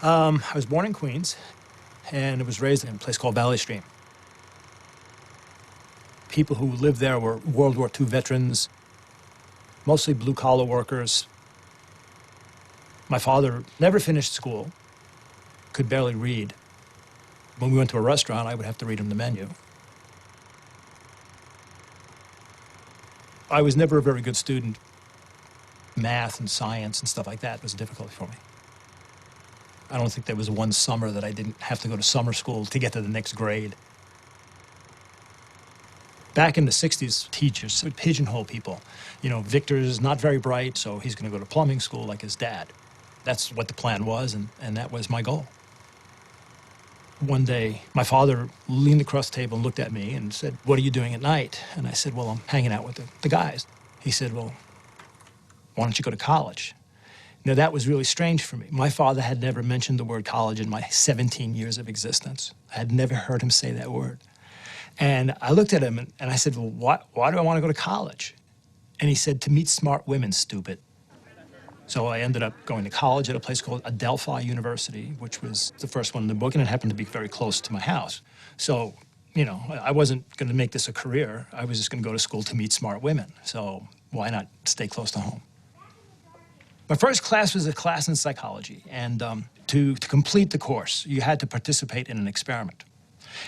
I was born in Queens, and was raised in a place called Valley Stream. People who lived there were World War II veterans, mostly blue-collar workers. My father never finished school, could barely read. When we went to a restaurant, I would have to read him the menu. I was never a very good student. Math and science and stuff like that was difficult for me. I don't think there was one summer that I didn't have to go to summer school to get to the next grade. Back in the 60s, teachers would pigeonhole people. You know, Victor's not very bright, so he's going to go to plumbing school like his dad. That's what the plan was, and that was my goal. One day, my father leaned across the table and looked at me and said, "What are you doing at night?" And I said, "Well, I'm hanging out with the guys." He said, "Well, why don't you go to college?" Now, that was really strange for me. My father had never mentioned the word college in my 17 years of existence. I had never heard him say that word. And I looked at him and I said, "Well, why do I want to go to college?" And he said, "To meet smart women, stupid." So I ended up going to college at a place called Adelphi University, which was the first one in the book, and it happened to be very close to my house. So, you know, I wasn't going to make this a career. I was just going to go to school to meet smart women. So why not stay close to home? My first class was a class in psychology, and to complete the course, you had to participate in an experiment.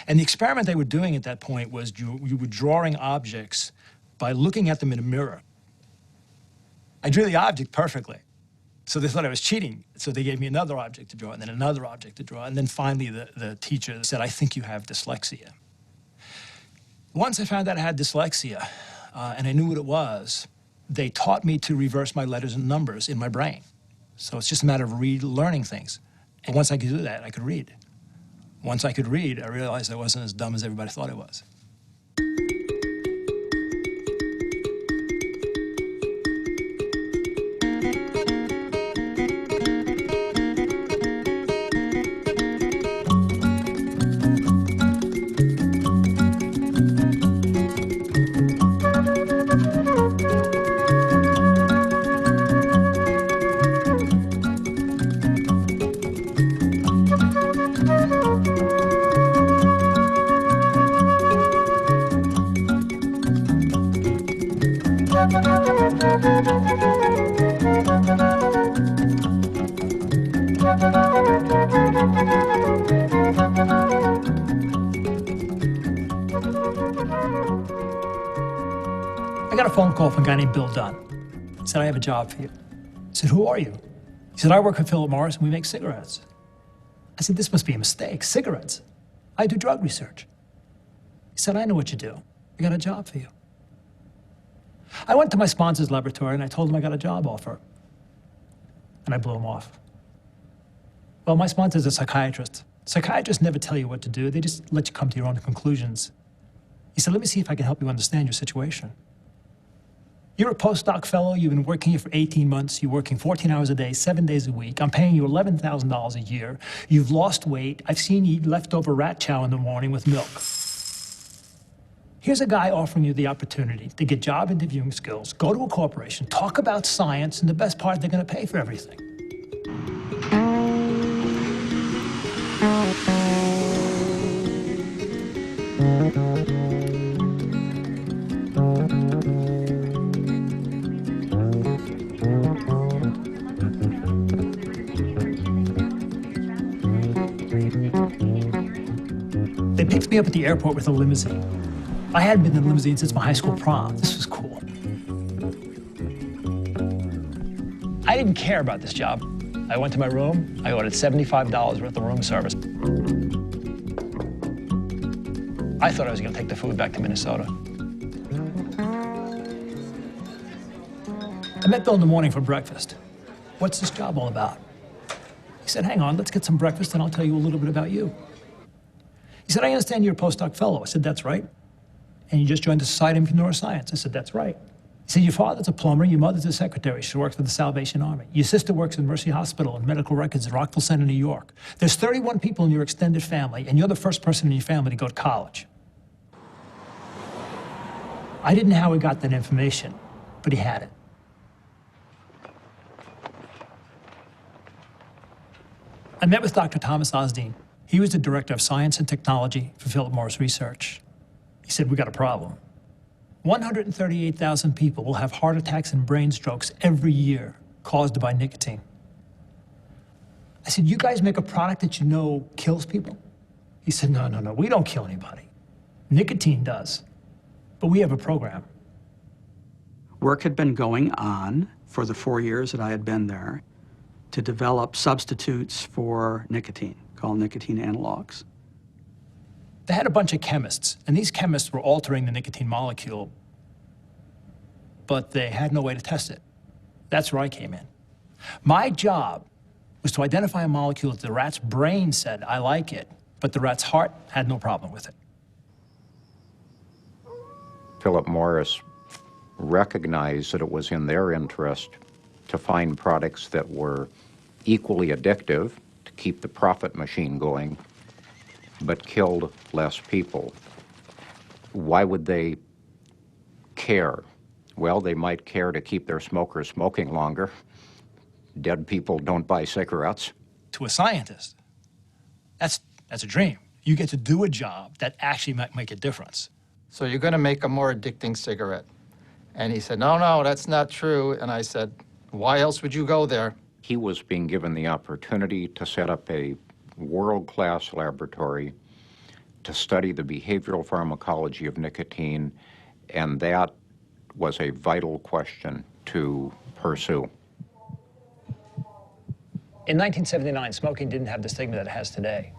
And the experiment they were doing at that point was you were drawing objects by looking at them in a mirror. I drew the object perfectly, so they thought I was cheating. So they gave me another object to draw, and then another object to draw, and then finally the teacher said, "I think you have dyslexia." Once I found out I had dyslexia, and I knew what it was, they taught me to reverse my letters and numbers in my brain. So it's just a matter of learning things. And once I could do that, I could read. Once I could read, I realized I wasn't as dumb as everybody thought I was. I got a phone call from a guy named Bill Dunn. He said, "I have a job for you." I said, "Who are you?" He said, "I work for Philip Morris and we make cigarettes." I said, "This must be a mistake. Cigarettes? I do drug research." He said, "I know what you do. I got a job for you." I went to my sponsor's laboratory and I told him I got a job offer. And I blew him off. Well, my sponsor's a psychiatrist. Psychiatrists never tell you what to do. They just let you come to your own conclusions. He said, "Let me see if I can help you understand your situation. You're a postdoc fellow. You've been working here for 18 months. You're working 14 hours a day, 7 days a week. I'm paying you $11,000 a year. You've lost weight. I've seen you eat leftover rat chow in the morning with milk. Here's a guy offering you the opportunity to get job interviewing skills, go to a corporation, talk about science, and the best part, they're going to pay for everything." They picked me up at the airport with a limousine. I hadn't been in a limousine since my high school prom. This was cool. I didn't care about this job. I went to my room. I ordered $75 worth of room service. I thought I was going to take the food back to Minnesota. I met Bill in the morning for breakfast. "What's this job all about?" He said, "Hang on, let's get some breakfast and I'll tell you a little bit about you." He said, "I understand you're a postdoc fellow." I said, "That's right." "And you just joined the Society of Neuroscience." I said, "That's right." He said, "Your father's a plumber, your mother's a secretary. She works for the Salvation Army. Your sister works in Mercy Hospital and medical records in Rockville Center, New York. There's 31 people in your extended family, and you're the first person in your family to go to college." I didn't know how he got that information, but he had it. I met with Dr. Thomas Osdean. He was the director of science and technology for Philip Morris Research. He said, we got a problem. 138,000 people will have heart attacks and brain strokes every year caused by nicotine. I said, you guys make a product that you know kills people? He said, no, we don't kill anybody. Nicotine does, but we have a program. Work had been going on for the 4 years that I had been there to develop substitutes for nicotine, called nicotine analogues. They had a bunch of chemists, and these chemists were altering the nicotine molecule, but they had no way to test it. That's where I came in. My job was to identify a molecule that the rat's brain said, I like it, but the rat's heart had no problem with it. Philip Morris recognized that it was in their interest to find products that were equally addictive to keep the profit machine going, but killed less people. Why would they care? Well, they might care to keep their smokers smoking longer. Dead people don't buy cigarettes. To a scientist, that's a dream. You get to do a job that actually might make a difference. So you're going to make a more addicting cigarette. And he said, no, that's not true. And I said, why else would you go there? He was being given the opportunity to set up a world-class laboratory to study the behavioral pharmacology of nicotine, and that was a vital question to pursue. In 1979, smoking didn't have the stigma that it has today.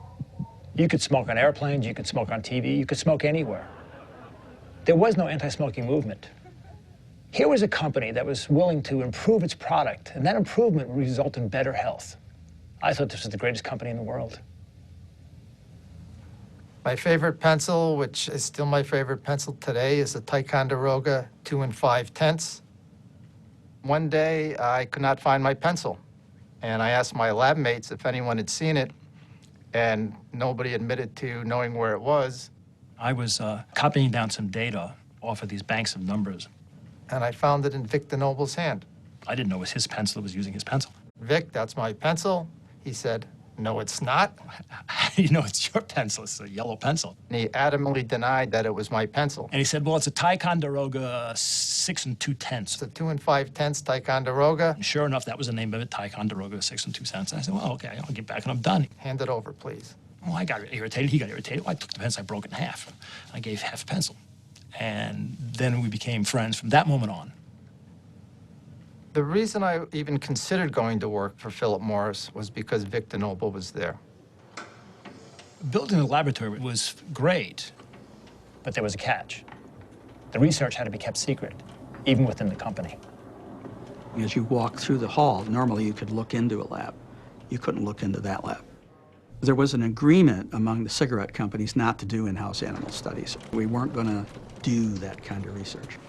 You could smoke on airplanes, you could smoke on TV, you could smoke anywhere. There was no anti-smoking movement. Here was a company that was willing to improve its product, and that improvement would result in better health. I thought this was the greatest company in the world. My favorite pencil, which is still my favorite pencil today, is the Ticonderoga 2 5/10. One day, I could not find my pencil, and I asked my lab mates if anyone had seen it, and nobody admitted to knowing where it was. I was copying down some data off of these banks of numbers. And I found it in Vic DeNoble's hand. I didn't know it was his pencil, it was using his pencil. Vic, that's my pencil. He said, no, it's not. You know, it's your pencil, it's a yellow pencil. And he adamantly denied that it was my pencil. And he said, well, it's a Ticonderoga 6 2/10. It's a 2 5/10 Ticonderoga. And sure enough, that was the name of it, Ticonderoga 6 2/10. I said, well, okay, I'll get back and I'm done. Hand it over, please. Well, I got irritated, he got irritated. Well, I took the pencil, I broke it in half. I gave half a pencil. And then we became friends from that moment on. The reason I even considered going to work for Philip Morris was because Vic DeNoble was there. Building the laboratory was great, but there was a catch. The research had to be kept secret, even within the company. As you walk through the hall, normally you could look into a lab. You couldn't look into that lab. There was an agreement among the cigarette companies not to do in-house animal studies. We weren't going to do that kind of research.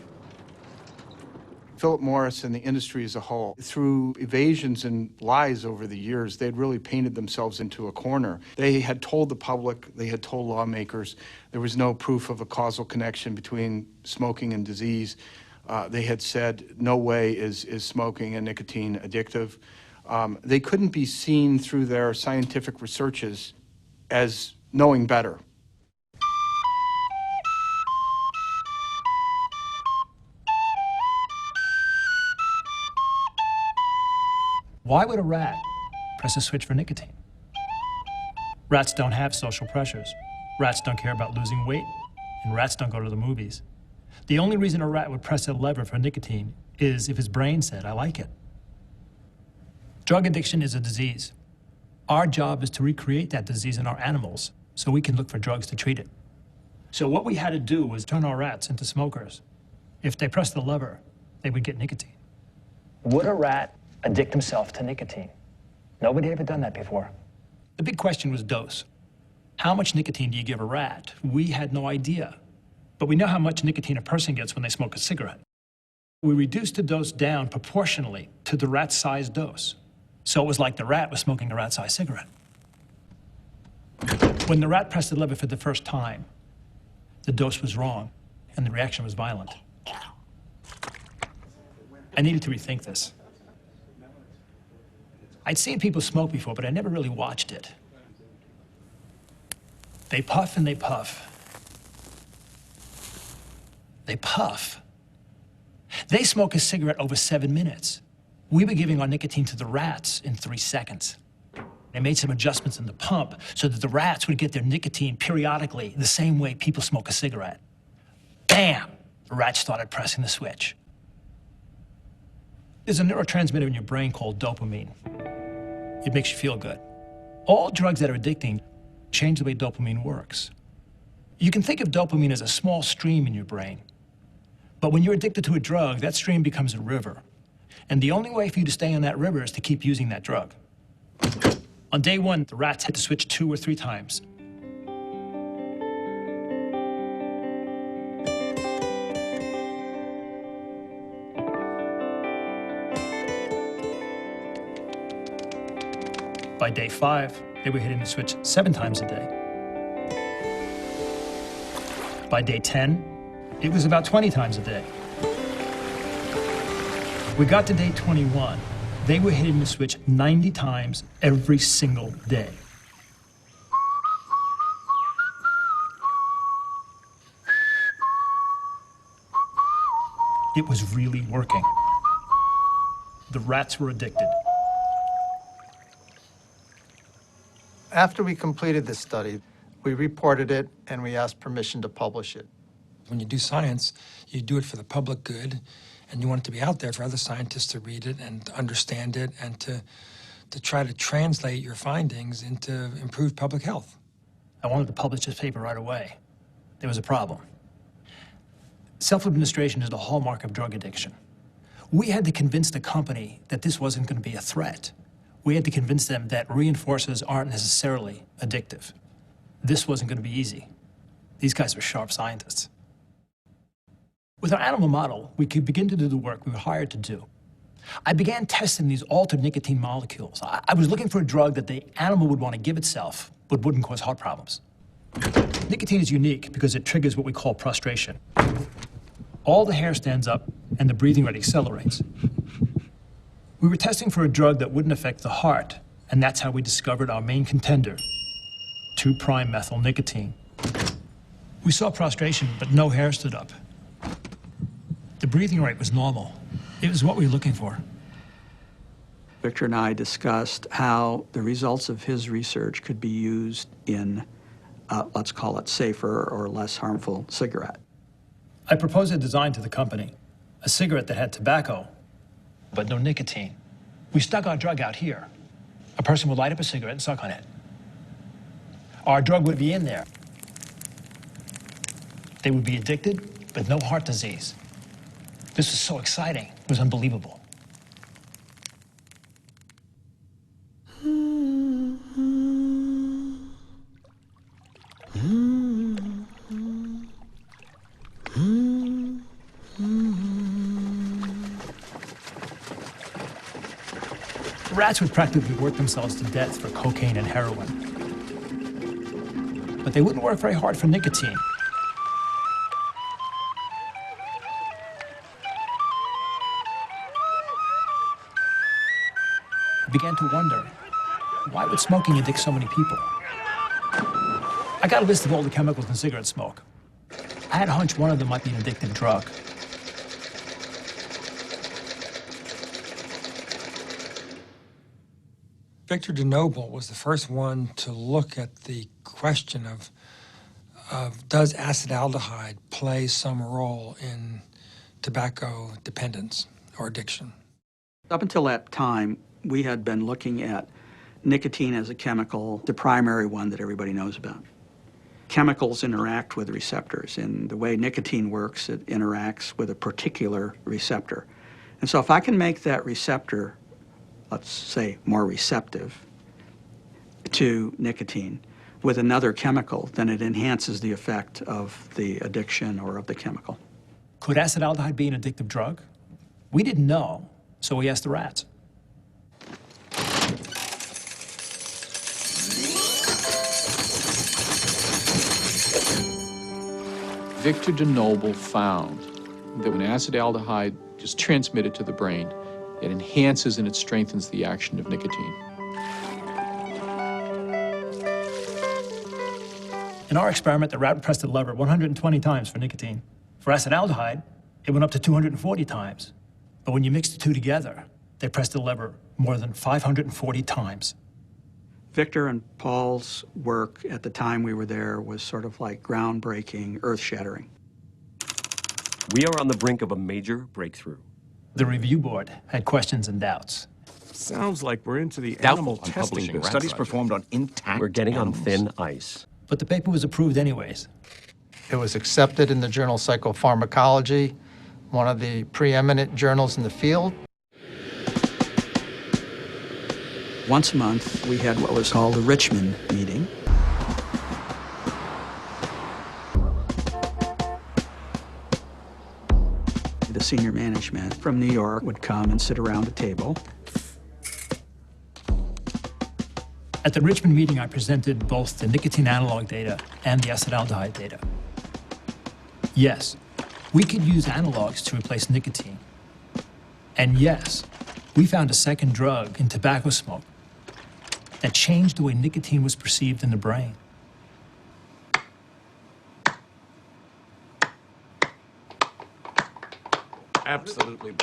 Philip Morris and the industry as a whole, through evasions and lies over the years, they had really painted themselves into a corner. They had told the public, they had told lawmakers, there was no proof of a causal connection between smoking and disease. They had said, no way is smoking and nicotine addictive. They couldn't be seen through their scientific researches as knowing better. Why would a rat press a switch for nicotine? Rats don't have social pressures. Rats don't care about losing weight, and rats don't go to the movies. The only reason a rat would press a lever for nicotine is if his brain said, I like it. Drug addiction is a disease. Our job is to recreate that disease in our animals so we can look for drugs to treat it. So what we had to do was turn our rats into smokers. If they pressed the lever, they would get nicotine. Would a rat addict himself to nicotine? Nobody had ever done that before. The big question was dose. How much nicotine do you give a rat? We had no idea. But we know how much nicotine a person gets when they smoke a cigarette. We reduced the dose down proportionally to the rat's size dose. So it was like the rat was smoking a rat-sized cigarette. When the rat pressed the lever for the first time, the dose was wrong, and the reaction was violent. I needed to rethink this. I'd seen people smoke before, but I never really watched it. They puff and they puff. They puff. They smoke a cigarette over 7 minutes. We were giving our nicotine to the rats in 3 seconds. They made some adjustments in the pump so that the rats would get their nicotine periodically, the same way people smoke a cigarette. Bam! The rats started pressing the switch. There's a neurotransmitter in your brain called dopamine. It makes you feel good. All drugs that are addicting change the way dopamine works. You can think of dopamine as a small stream in your brain. But when you're addicted to a drug, that stream becomes a river. And the only way for you to stay on that river is to keep using that drug. On day one, the rats hit the switch 2 or 3 times. By day 5, they were hitting the switch 7 times a day. By day 10, it was about 20 times a day. We got to day 21. They were hitting the switch 90 times every single day. It was really working. The rats were addicted. After we completed this study, we reported it and we asked permission to publish it. When you do science, you do it for the public good, and you want it to be out there for other scientists to read it and to understand it and to try to translate your findings into improved public health. I wanted to publish this paper right away. There was a problem. Self-administration is the hallmark of drug addiction. We had to convince the company that this wasn't going to be a threat. We had to convince them that reinforcers aren't necessarily addictive. This wasn't going to be easy. These guys were sharp scientists. With our animal model, we could begin to do the work we were hired to do. I began testing these altered nicotine molecules. I was looking for a drug that the animal would want to give itself, but wouldn't cause heart problems. Nicotine is unique because it triggers what we call prostration. All the hair stands up and the breathing rate accelerates. We were testing for a drug that wouldn't affect the heart, and that's how we discovered our main contender, 2'-methyl nicotine. We saw prostration, but no hair stood up. The breathing rate was normal. It was what we were looking for. Victor and I discussed how the results of his research could be used in, let's call it, safer or less harmful cigarette. I proposed a design to the company, a cigarette that had tobacco, but no nicotine. We stuck our drug out here. A person would light up a cigarette and suck on it. Our drug would be in there. They would be addicted, but no heart disease. This was so exciting. It was unbelievable. Rats would practically work themselves to death for cocaine and heroin. But they wouldn't work very hard for nicotine. I began to wonder, why would smoking addict so many people? I got a list of all the chemicals in cigarette smoke. I had a hunch one of them might be an addictive drug. Victor DeNoble was the first one to look at the question of does acetaldehyde play some role in tobacco dependence or addiction? Up until that time, we had been looking at nicotine as a chemical, the primary one that everybody knows about. Chemicals interact with receptors, and the way nicotine works, it interacts with a particular receptor. And so if I can make that receptor, let's say, more receptive to nicotine with another chemical, then it enhances the effect of the addiction or of the chemical. Could acetaldehyde be an addictive drug? We didn't know, so we asked the rats. Victor DeNoble found that when acetaldehyde is transmitted to the brain, It enhances and it strengthens the action of nicotine. In our experiment, the rat pressed the lever 120 times for nicotine. For acetaldehyde, it went up to 240 times. But when you mix the two together, they pressed the lever more than 540 times. Victor and Paul's work at the time we were there was sort of like groundbreaking, earth-shattering. We are on the brink of a major breakthrough. The review board had questions and doubts. Sounds like we're into the Doubtful animal on testing publishing business. studies performed on intact We're getting on thin ice. But the paper was approved anyways. It was accepted in the journal Psychopharmacology, one of the preeminent journals in the field. Once a month, we had what was called a Richmond meeting. The senior management from New York would come and sit around a table. At the Richmond meeting, I presented both the nicotine analog data and the acetaldehyde data. Yes, we could use analogs to replace nicotine. And yes, we found a second drug in tobacco smoke that changed the way nicotine was perceived in the brain. Absolutely.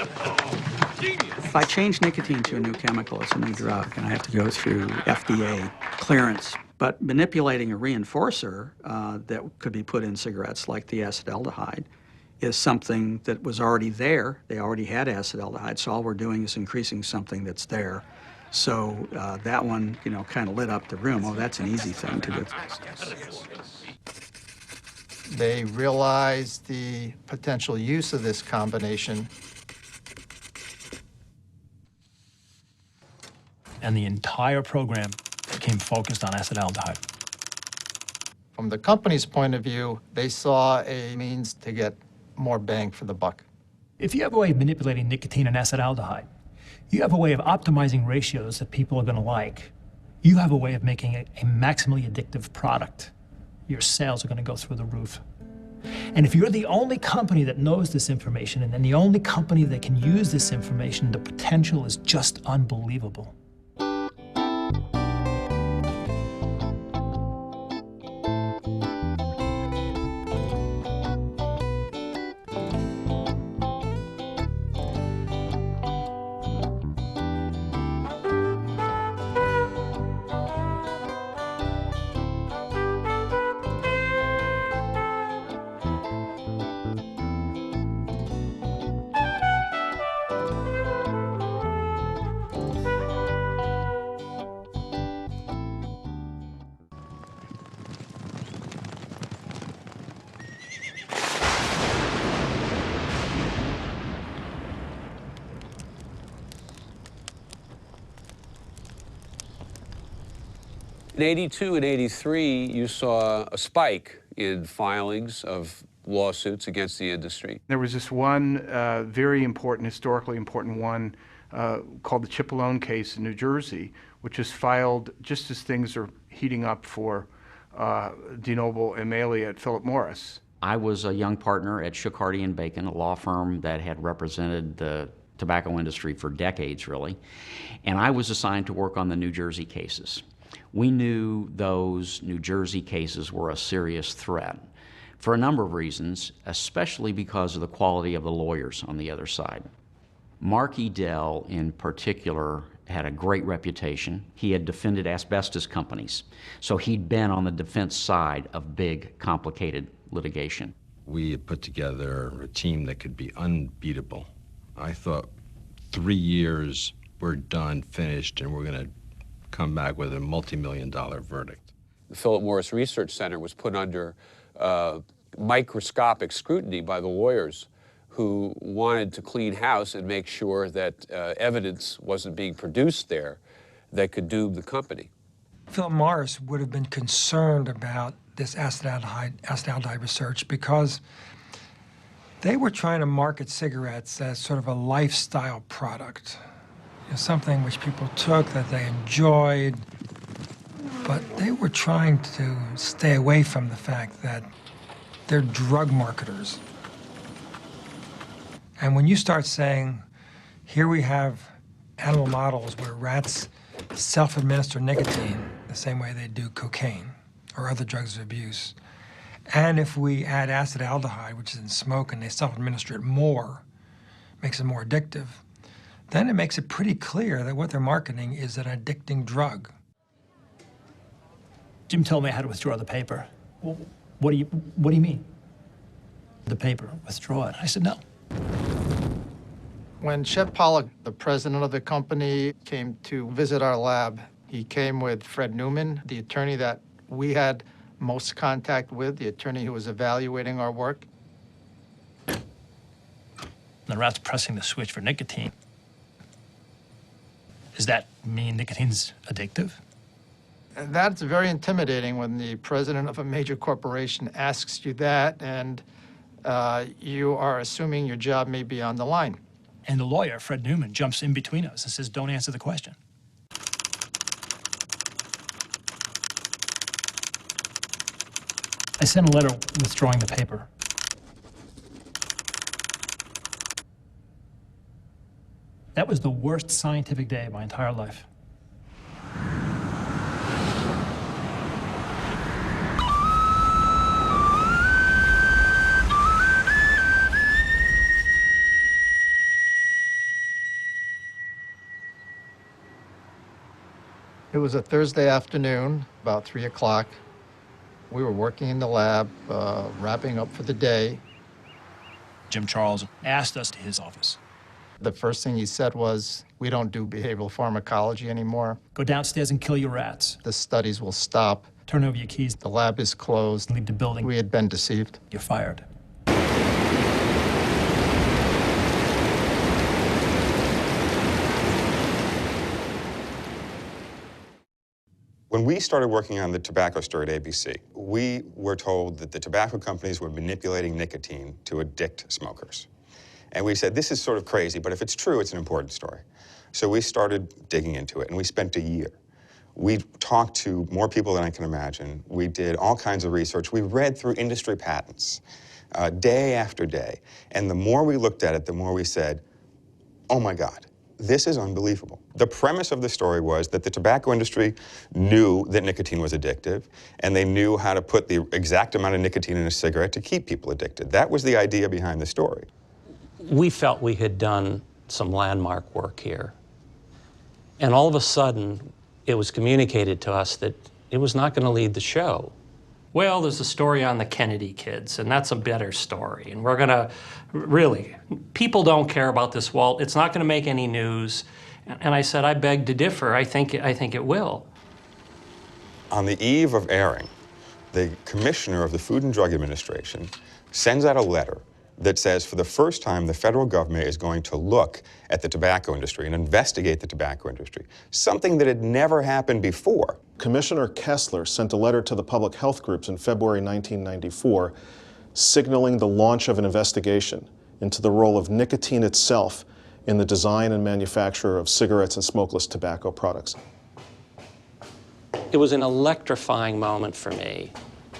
If I change nicotine to a new chemical, it's a new drug, and I have to go through FDA clearance. But manipulating a reinforcer that could be put in cigarettes, like the acetaldehyde, is something that was already there. They already had acetaldehyde, so all we're doing is increasing something that's there. So that one, kind of lit up the room. Oh, that's an easy thing to do. They realized the potential use of this combination. And the entire program became focused on acetaldehyde. From the company's point of view, they saw a means to get more bang for the buck. If you have a way of manipulating nicotine and acetaldehyde, you have a way of optimizing ratios that people are going to like. You have a way of making it a maximally addictive product. Your sales are going to go through the roof. And if you're the only company that knows this information and then the only company that can use this information, the potential is just unbelievable. In 82 and 83, you saw a spike in filings of lawsuits against the industry. There was this one very important, historically important one called the Cipollone case in New Jersey, which was filed just as things are heating up for DeNoble and Maley at Philip Morris. I was a young partner at Shook, Hardy & Bacon, a law firm that had represented the tobacco industry for decades, really, and I was assigned to work on the New Jersey cases. We knew those New Jersey cases were a serious threat for a number of reasons, especially because of the quality of the lawyers on the other side. Mark Edel, in particular, had a great reputation. He had defended asbestos companies, so he'd been on the defense side of big, complicated litigation. We had put together a team that could be unbeatable. I thought 3 years, we're done, finished, and we're going to come back with a multi-million-dollar verdict. The Philip Morris Research Center was put under microscopic scrutiny by the lawyers who wanted to clean house and make sure that evidence wasn't being produced there that could doom the company. Philip Morris would have been concerned about this acetaldehyde research because they were trying to market cigarettes as sort of a lifestyle product. Something which people took that they enjoyed, but they were trying to stay away from the fact that they're drug marketers. And when you start saying Here we have animal models where rats self-administer nicotine the same way they do cocaine or other drugs of abuse. And if we add acetaldehyde, which is in smoke, and they self-administer it more, makes it more addictive, then it makes it pretty clear that what they're marketing is an addicting drug. Jim told me I had to withdraw the paper. Well, what do you mean? The paper, withdraw it. I said, no. When Shep Pollack, the president of the company, came to visit our lab, he came with Fred Newman, the attorney that we had most contact with, the attorney who was evaluating our work. The rat's pressing the switch for nicotine. Does that mean nicotine's addictive? And that's very intimidating when the president of a major corporation asks you that, and you are assuming your job may be on the line. And the lawyer, Fred Newman, jumps in between us and says, don't answer the question. I sent a letter withdrawing the paper. That was the worst scientific day of my entire life. It was a Thursday afternoon, about 3 o'clock. We were working in the lab, wrapping up for the day. Jim Charles asked us to his office. The first thing he said was, we don't do behavioral pharmacology anymore. Go downstairs and kill your rats. The studies will stop. Turn over your keys. The lab is closed. Leave the building. We had been deceived. You're fired. When we started working on the tobacco story at ABC, we were told that the tobacco companies were manipulating nicotine to addict smokers. And we said, this is sort of crazy, but if it's true, it's an important story. So we started digging into it, and we spent a year. We talked to more people than I can imagine. We did all kinds of research. We read through industry patents day after day. And the more we looked at it, the more we said, oh my God, this is unbelievable. The premise of the story was that the tobacco industry knew that nicotine was addictive, and they knew how to put the exact amount of nicotine in a cigarette to keep people addicted. That was the idea behind the story. We felt we had done some landmark work here. And all of a sudden, it was communicated to us that it was not going to lead the show. Well, there's a story on the Kennedy kids, and that's a better story. And we're going to, really, people don't care about this, Walt. It's not going to make any news. And I said, I beg to differ. I think it will. On the eve of airing, the commissioner of the Food and Drug Administration sends out a letter that says for the first time the federal government is going to look at the tobacco industry and investigate the tobacco industry, something that had never happened before. Commissioner Kessler sent a letter to the public health groups in February 1994 signaling the launch of an investigation into the role of nicotine itself in the design and manufacture of cigarettes and smokeless tobacco products. It was an electrifying moment for me.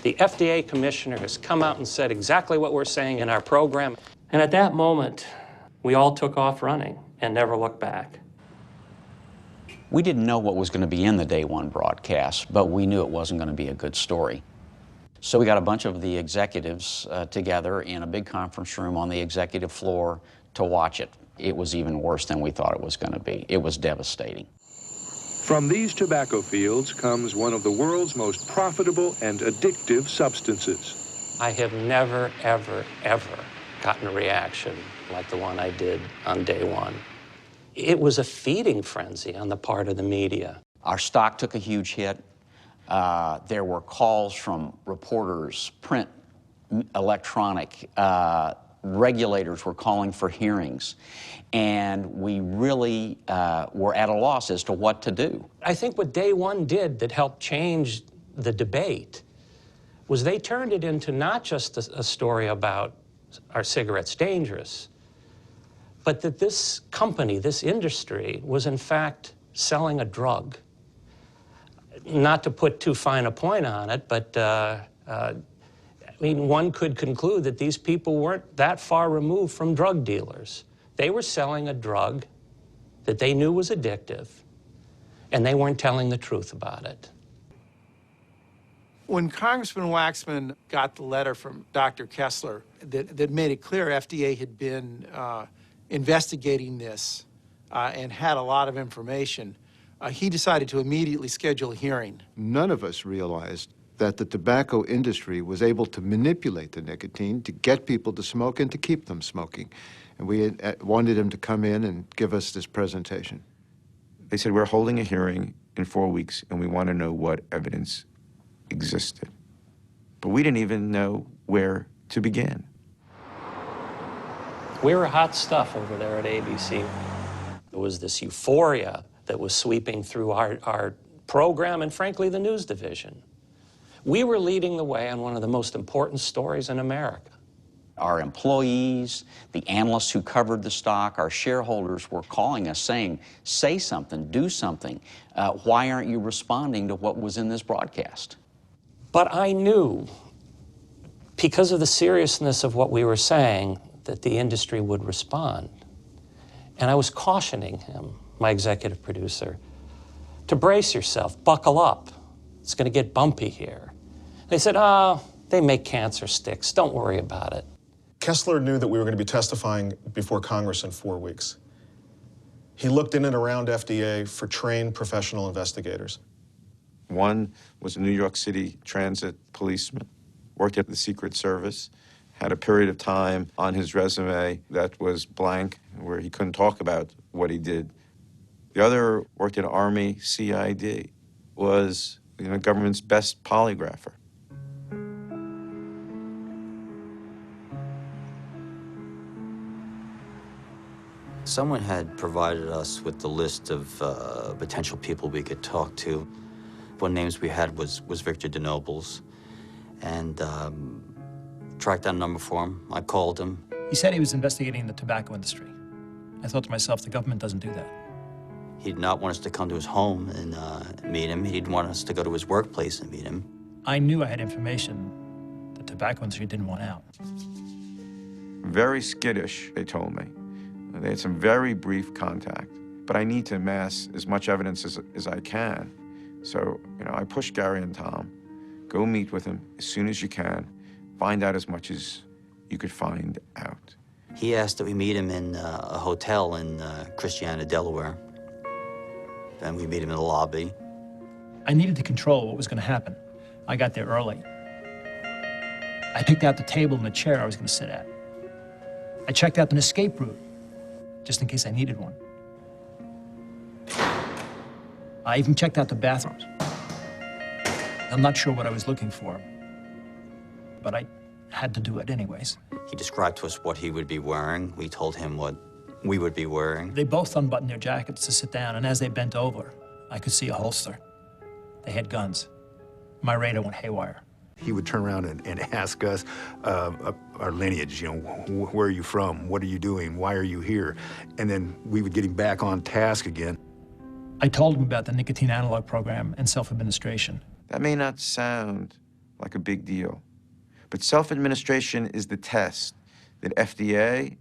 The FDA commissioner has come out and said exactly what we're saying in our program. And at that moment, we all took off running and never looked back. We didn't know what was going to be in the day one broadcast, but we knew it wasn't going to be a good story. So we got a bunch of the executives together in a big conference room on the executive floor to watch it. It was even worse than we thought it was going to be. It was devastating. From these tobacco fields comes one of the world's most profitable and addictive substances. I have never, ever, ever gotten a reaction like the one I did on day one. It was a feeding frenzy on the part of the media. Our stock took a huge hit. There were calls from reporters, print, electronic. Regulators were calling for hearings, and we really were at a loss as to what to do. I think what day one did that helped change the debate was they turned it into not just a story about are cigarettes dangerous, but that this company, this industry, was in fact selling a drug. Not to put too fine a point on it, but I mean, one could conclude that these people weren't that far removed from drug dealers. They were selling a drug that they knew was addictive, and they weren't telling the truth about it. When Congressman Waxman got the letter from Dr. Kessler that made it clear FDA had been investigating this and had a lot of information, he decided to immediately schedule a hearing. None of us realized that the tobacco industry was able to manipulate the nicotine to get people to smoke and to keep them smoking. And we wanted him to come in and give us this presentation. They said, we're holding a hearing in 4 weeks, and we want to know what evidence existed. But we didn't even know where to begin. We were hot stuff over there at ABC. There was this euphoria that was sweeping through our program and, frankly, the news division. We were leading the way on one of the most important stories in America. Our employees, the analysts who covered the stock, our shareholders were calling us saying, say something, do something. Why aren't you responding to what was in this broadcast? But I knew, because of the seriousness of what we were saying, that the industry would respond. And I was cautioning him, my executive producer, to brace yourself, buckle up. It's going to get bumpy here. They said, they make cancer sticks. Don't worry about it. Kessler knew that we were going to be testifying before Congress in 4 weeks. He looked in and around FDA for trained professional investigators. One was a New York City transit policeman, worked at the Secret Service, had a period of time on his resume that was blank, where he couldn't talk about what he did. The other worked at Army CID, was the government's best polygrapher. Someone had provided us with the list of potential people we could talk to. One names we had was Victor DeNoble's, and tracked down a number for him. I called him. He said he was investigating the tobacco industry. I thought to myself, the government doesn't do that. He did not want us to come to his home and meet him. He didn't want us to go to his workplace and meet him. I knew I had information the tobacco industry didn't want out. Very skittish, they told me. They had some very brief contact, but I need to amass as much evidence as I can. So, I pushed Gary and Tom, go meet with him as soon as you can, find out as much as you could find out. He asked that we meet him in a hotel in Christiana, Delaware. And we meet him in the lobby. I needed to control what was going to happen. I got there early. I picked out the table and the chair I was going to sit at. I checked out an escape route, just in case I needed one. I even checked out the bathrooms. I'm not sure what I was looking for, but I had to do it anyways. He described to us what he would be wearing. We told him what we would be wearing. They both unbuttoned their jackets to sit down, and as they bent over, I could see a holster. They had guns. My radar went haywire. He would turn around and ask us our lineage, where are you from? What are you doing? Why are you here? And then we would get him back on task again. I told him about the Nicotine Analog program and self-administration. That may not sound like a big deal, but self-administration is the test that FDA,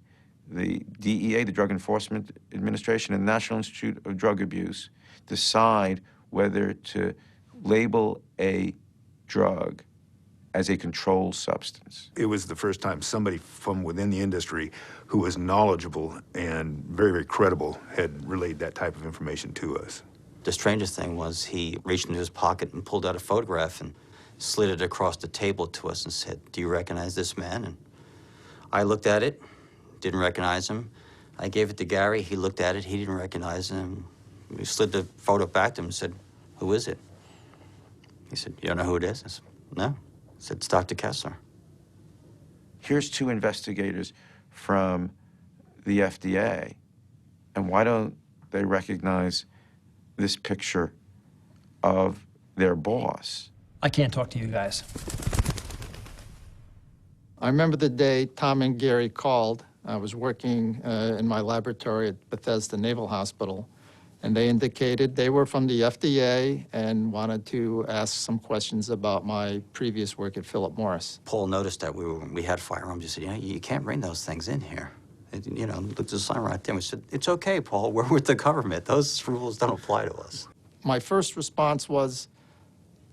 the DEA, the Drug Enforcement Administration, and the National Institute of Drug Abuse decide whether to label a drug as a controlled substance. It was the first time somebody from within the industry who was knowledgeable and very, very credible had relayed that type of information to us. The strangest thing was he reached into his pocket and pulled out a photograph and slid it across the table to us and said, "Do you recognize this man?" And I looked at it, didn't recognize him. I gave it to Gary, he looked at it, he didn't recognize him. We slid the photo back to him and said, "Who is it?" He said, "You don't know who it is?" I said, "No." I said, "It's Dr. Kessler." Here's two investigators from the FDA, and why don't they recognize this picture of their boss? I can't talk to you guys. I remember the day Tom and Gary called. I was working in my laboratory at Bethesda Naval Hospital, and they indicated they were from the FDA and wanted to ask some questions about my previous work at Philip Morris. Paul noticed that we had firearms. He said, "You can't bring those things in here. And, you know, looked at the sign right there and we said, it's okay, Paul, we're with the government. Those rules don't apply to us. My first response was,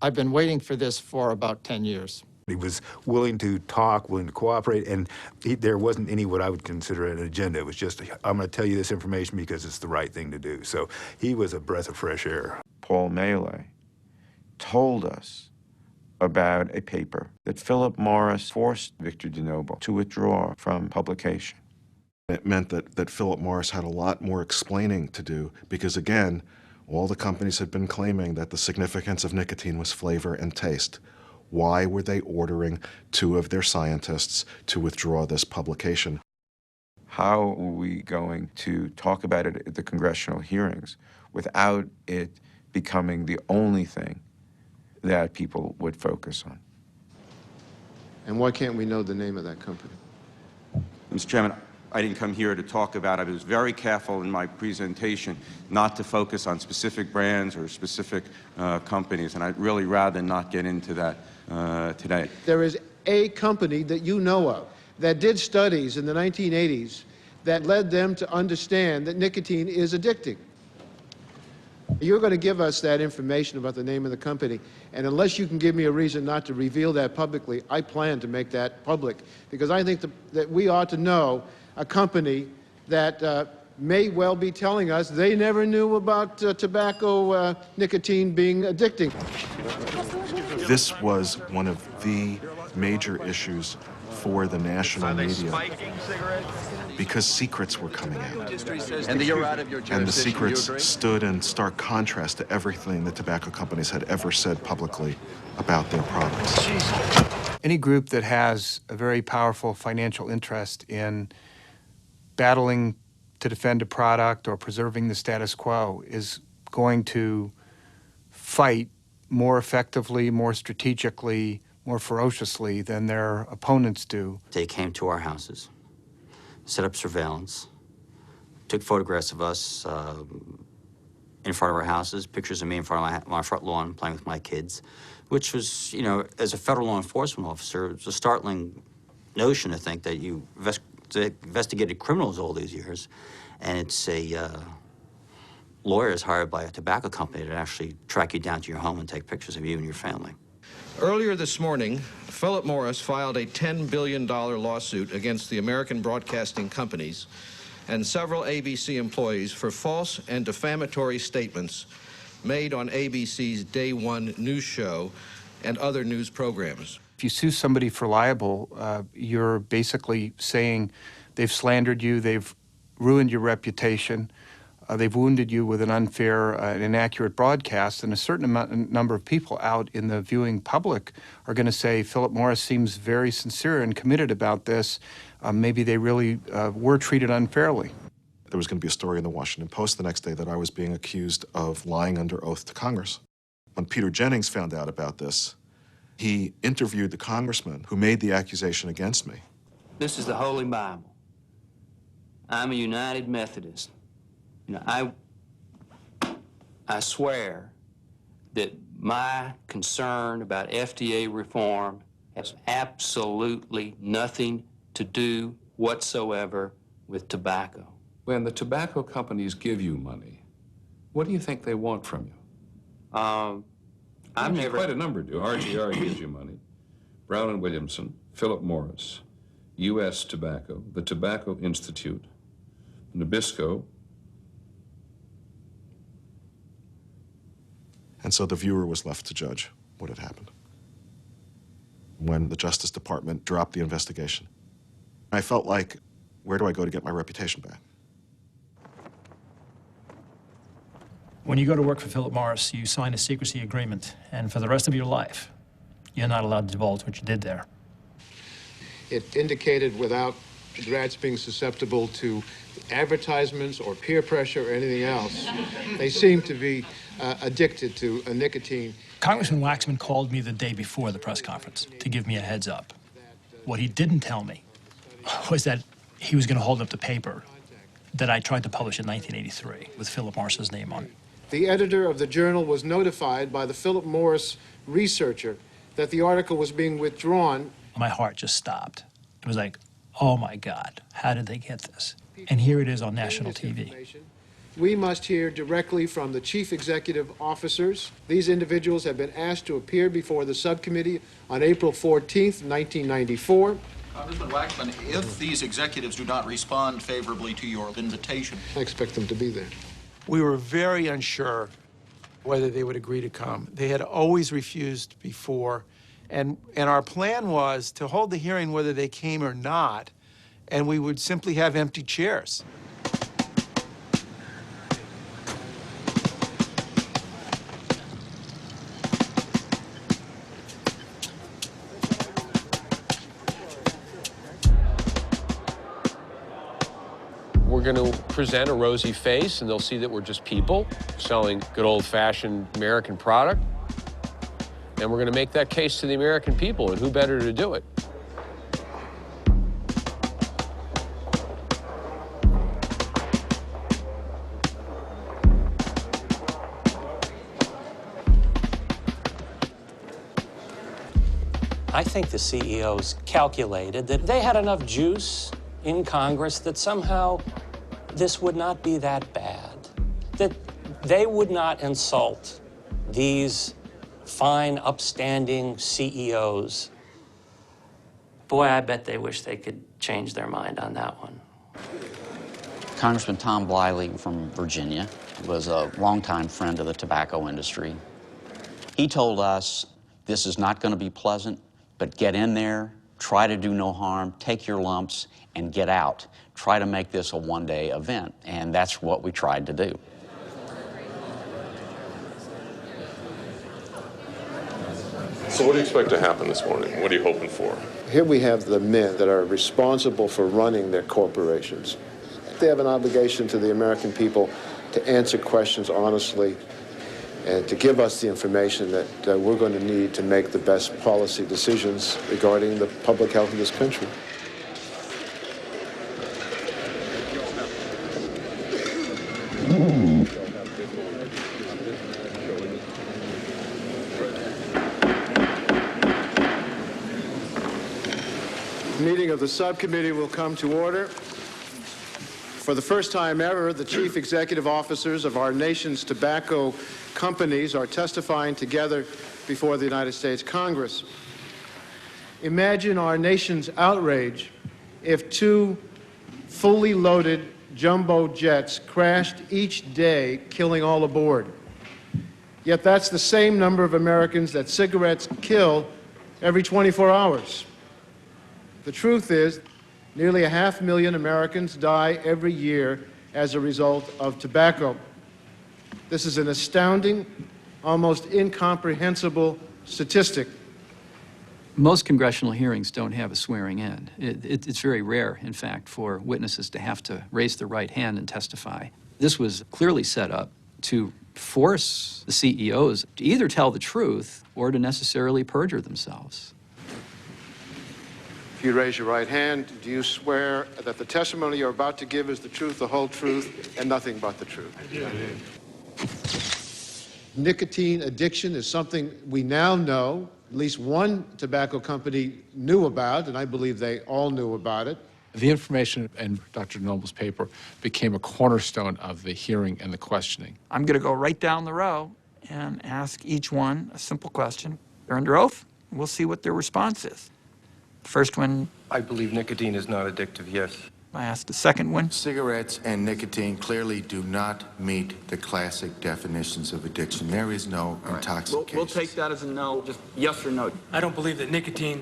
I've been waiting for this for about 10 years. He was willing to talk, willing to cooperate, and there wasn't any what I would consider an agenda. It was just, I'm going to tell you this information because it's the right thing to do. So he was a breath of fresh air. Paul Melee told us about a paper that Philip Morris forced Victor DeNoble to withdraw from publication. It meant that Philip Morris had a lot more explaining to do because, again, all the companies had been claiming that the significance of nicotine was flavor and taste. Why were they ordering 2 of their scientists to withdraw this publication? How were we going to talk about it at the congressional hearings without it becoming the only thing that people would focus on? And why can't we know the name of that company? Mr. Chairman, I didn't come here to talk about it. I was very careful in my presentation not to focus on specific brands or specific companies, and I'd really rather not get into that today. There is a company that you know of that did studies in the 1980s that led them to understand that nicotine is addicting. You're going to give us that information about the name of the company, and unless you can give me a reason not to reveal that publicly, I plan to make that public, because I think that we ought to know a company that may well be telling us they never knew about tobacco nicotine being addicting. This was one of the major issues for the national media because secrets were coming out. And you're out of your And the jurisdiction, secrets stood in stark contrast to everything the tobacco companies had ever said publicly about their products. Any group that has a very powerful financial interest in battling to defend a product or preserving the status quo is going to fight more effectively, more strategically, more ferociously than their opponents do. They came to our houses, set up surveillance, took photographs of us in front of our houses, pictures of me in front of my front lawn playing with my kids, which was, you know, as a federal law enforcement officer, it's a startling notion to think that you investigated criminals all these years, and it's a lawyers hired by a tobacco company to actually track you down to your home and take pictures of you and your family. Earlier this morning, Philip Morris filed a $10 billion lawsuit against the American broadcasting companies and several ABC employees for false and defamatory statements made on ABC's Day One news show and other news programs. If you sue somebody for libel, you're basically saying they've slandered you, they've ruined your reputation, they've wounded you with an unfair and inaccurate broadcast, and a certain number of people out in the viewing public are going to say, Philip Morris seems very sincere and committed about this. Maybe they really were treated unfairly. There was going to be a story in the Washington Post the next day that I was being accused of lying under oath to Congress. When Peter Jennings found out about this, he interviewed the congressman who made the accusation against me. This is the Holy Bible. I'm a United Methodist. You know, I swear that my concern about FDA reform has absolutely nothing to do whatsoever with tobacco. When the tobacco companies give you money, what do you think they want from you? I've never... Quite a number do. RGR gives you money. Brown & Williamson, Philip Morris, U.S. Tobacco, the Tobacco Institute, Nabisco. And so the viewer was left to judge what had happened. When the Justice Department dropped the investigation, I felt like, where do I go to get my reputation back? When you go to work for Philip Morris, you sign a secrecy agreement, and for the rest of your life, you're not allowed to divulge what you did there. It indicated without rats being susceptible to advertisements or peer pressure or anything else, they seem to be addicted to nicotine. Congressman Waxman called me the day before the press conference to give me a heads up. What he didn't tell me was that he was going to hold up the paper that I tried to publish in 1983 with Philip Morris's name on it. The editor of the journal was notified by the Philip Morris researcher that the article was being withdrawn. My heart just stopped. It was like, oh my God, how did they get this? And here it is on national TV. We must hear directly from the chief executive officers. These individuals have been asked to appear before the subcommittee on April 14th, 1994. Congressman Waxman, if these executives do not respond favorably to your invitation, I expect them to be there. We were very unsure whether they would agree to come. They had always refused before, and our plan was to hold the hearing whether they came or not, and we would simply have empty chairs. We're going to present a rosy face, and they'll see that we're just people selling good old-fashioned American product. And we're going to make that case to the American people, and who better to do it? I think the CEOs calculated that they had enough juice in Congress that somehow this would not be that bad, that they would not insult these fine, upstanding CEOs. Boy, I bet they wish they could change their mind on that one. Congressman Tom Bliley from Virginia was a longtime friend of the tobacco industry. He told us, this is not going to be pleasant, but get in there, try to do no harm, take your lumps, and get out. Try to make this a one-day event, and that's what we tried to do. So what do you expect to happen this morning? What are you hoping for? Here we have the men that are responsible for running their corporations. They have an obligation to the American people to answer questions honestly and to give us the information that we're going to need to make the best policy decisions regarding the public health of this country. The meeting of the subcommittee will come to order. For the first time ever, the chief executive officers of our nation's tobacco companies are testifying together before the United States Congress. Imagine our nation's outrage if two fully loaded jumbo jets crashed each day, killing all aboard. Yet that's the same number of Americans that cigarettes kill every 24 hours. The truth is, nearly 500,000 Americans die every year as a result of tobacco. This is an astounding, almost incomprehensible statistic. Most congressional hearings don't have a swearing in. It's very rare, in fact, for witnesses to have to raise their right hand and testify. This was clearly set up to force the CEOs to either tell the truth or to necessarily perjure themselves. If you raise your right hand, do you swear that the testimony you're about to give is the truth, the whole truth, and nothing but the truth? I do. Nicotine addiction is something we now know, at least one tobacco company knew about, and I believe they all knew about it. The information in Dr. DeNoble's paper became a cornerstone of the hearing and the questioning. I'm going to go right down the row and ask each one a simple question. They're under oath. We'll see what their response is. First one. I believe nicotine is not addictive, yes. I asked the second one. Cigarettes and nicotine clearly do not meet the classic definitions of addiction. There is no intoxication. We'll take that as a no, just yes or no. I don't believe that nicotine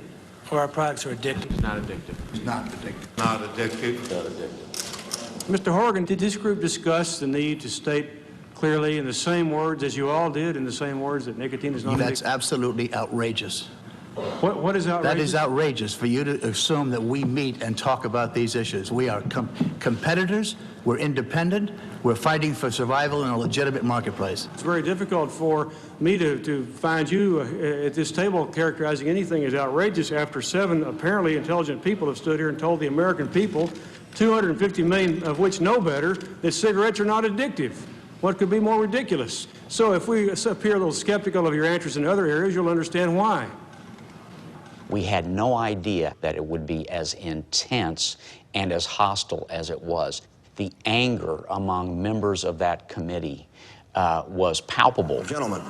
or our products are addictive. It's not addictive. It's not addictive. Not addictive. Not addictive. Mr. Horgan, did this group discuss the need to state clearly in the same words as you all did, in the same words that nicotine is not addictive? That's absolutely outrageous. What is outrageous? That is outrageous for you to assume that we meet and talk about these issues. We are competitors, we're independent, we're fighting for survival in a legitimate marketplace. It's very difficult for me to find you at this table characterizing anything as outrageous after 7 apparently intelligent people have stood here and told the American people, 250 million of which know better, that cigarettes are not addictive. What could be more ridiculous? So if we appear a little skeptical of your answers in other areas, you'll understand why. We had no idea that it would be as intense and as hostile as it was. The anger among members of that committee was palpable. Gentlemen,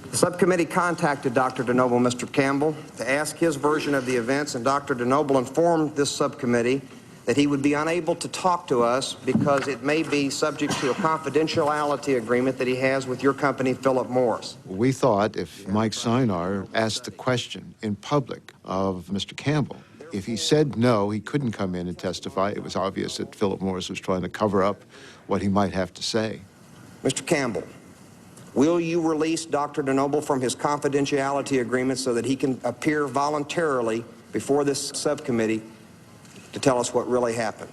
the subcommittee contacted Dr. DeNoble, Mr. Campbell, to ask his version of the events, and Dr. DeNoble informed this subcommittee that he would be unable to talk to us because it may be subject to a confidentiality agreement that he has with your company, Philip Morris. We thought if Mike Sinar asked the question in public of Mr. Campbell, if he said no, he couldn't come in and testify. It was obvious that Philip Morris was trying to cover up what he might have to say. Mr. Campbell, will you release Dr. DeNoble from his confidentiality agreement so that he can appear voluntarily before this subcommittee to tell us what really happened?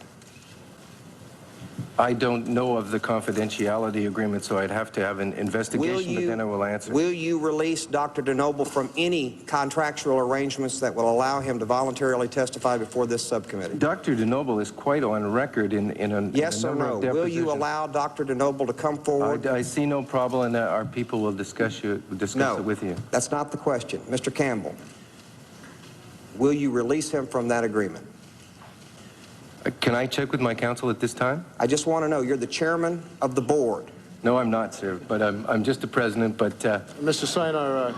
I don't know of the confidentiality agreement, so I'd have to have an investigation, but then I will answer. Will you release Dr. DeNoble from any contractual arrangements that will allow him to voluntarily testify before this subcommittee? Dr. DeNoble is quite on record in a number of depositions. Will you allow Dr. DeNoble to come forward? I see no problem, and our people will discuss it with you. That's not the question. Mr. Campbell, will you release him from that agreement? Can I check with my counsel at this time? I just want to know, you're the chairman of the board. No, I'm not, sir, but I'm just the president, but... Mr. Sinar...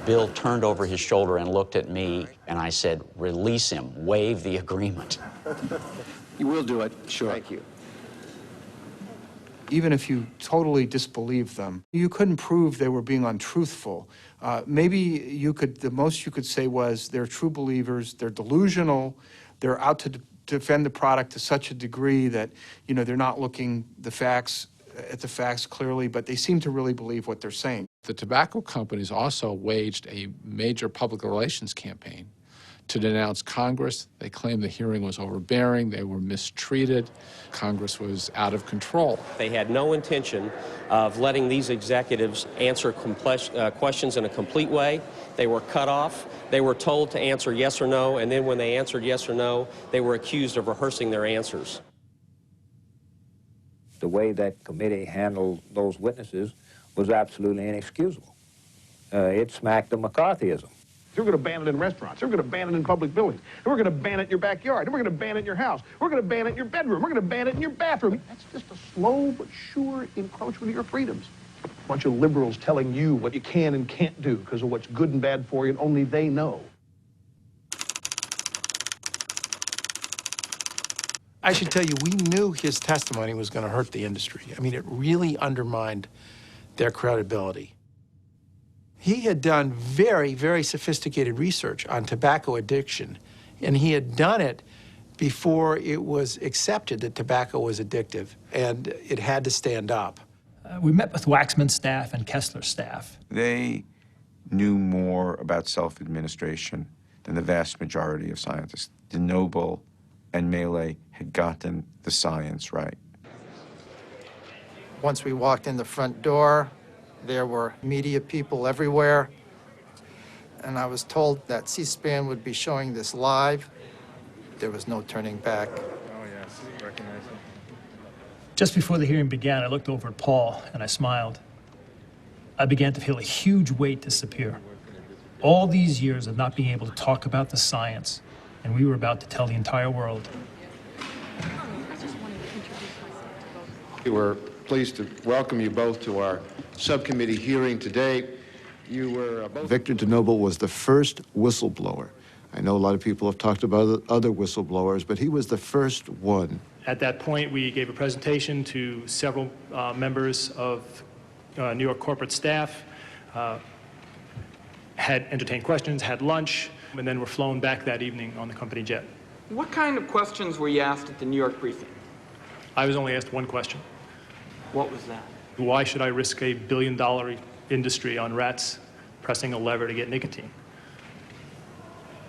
Bill turned over his shoulder and looked at me, and I said, release him, waive the agreement. You will do it, sure. Thank you. Even if you totally disbelieved them, you couldn't prove they were being untruthful. Maybe you could, the most you could say was they're true believers, they're delusional, they're out to defend the product to such a degree that, you know, they're not looking at the facts clearly, but they seem to really believe what they're saying. The tobacco companies also waged a major public relations campaign to denounce Congress. They claimed the hearing was overbearing, they were mistreated, Congress was out of control. They had no intention of letting these executives answer questions in a complete way. They were cut off. They were told to answer yes or no, and then when they answered yes or no, they were accused of rehearsing their answers. The way that committee handled those witnesses was absolutely inexcusable. It smacked of McCarthyism. We're going to ban it in restaurants. We're going to ban it in public buildings. And we're going to ban it in your backyard. And we're going to ban it in your house. We're going to ban it in your bedroom. We're going to ban it in your bathroom. That's just a slow but sure encroachment of your freedoms. A bunch of liberals telling you what you can and can't do because of what's good and bad for you, and only they know. I should tell you, we knew his testimony was going to hurt the industry. I mean, it really undermined their credibility. He had done very, very sophisticated research on tobacco addiction, and he had done it before it was accepted that tobacco was addictive, and it had to stand up. We met with Waxman's staff and Kessler's staff. They knew more about self-administration than the vast majority of scientists. DeNoble and Melee had gotten the science right. Once we walked in the front door, there were media people everywhere, and I was told that C-SPAN would be showing this live. There was no turning back. Oh, yes, recognize him. Just before the hearing began, I looked over at Paul and I smiled. I began to feel a huge weight disappear. All these years of not being able to talk about the science, and we were about to tell the entire world. We were pleased to welcome you both to our subcommittee hearing today. You were both... Victor DeNoble was the first whistleblower. I know a lot of people have talked about other whistleblowers, but he was the first one. At that point, we gave a presentation to several members of New York corporate staff, had entertained questions, had lunch, and then were flown back that evening on the company jet. What kind of questions were you asked at the New York briefing? I was only asked one question. What was that? Why should I risk a billion-dollar industry on rats pressing a lever to get nicotine?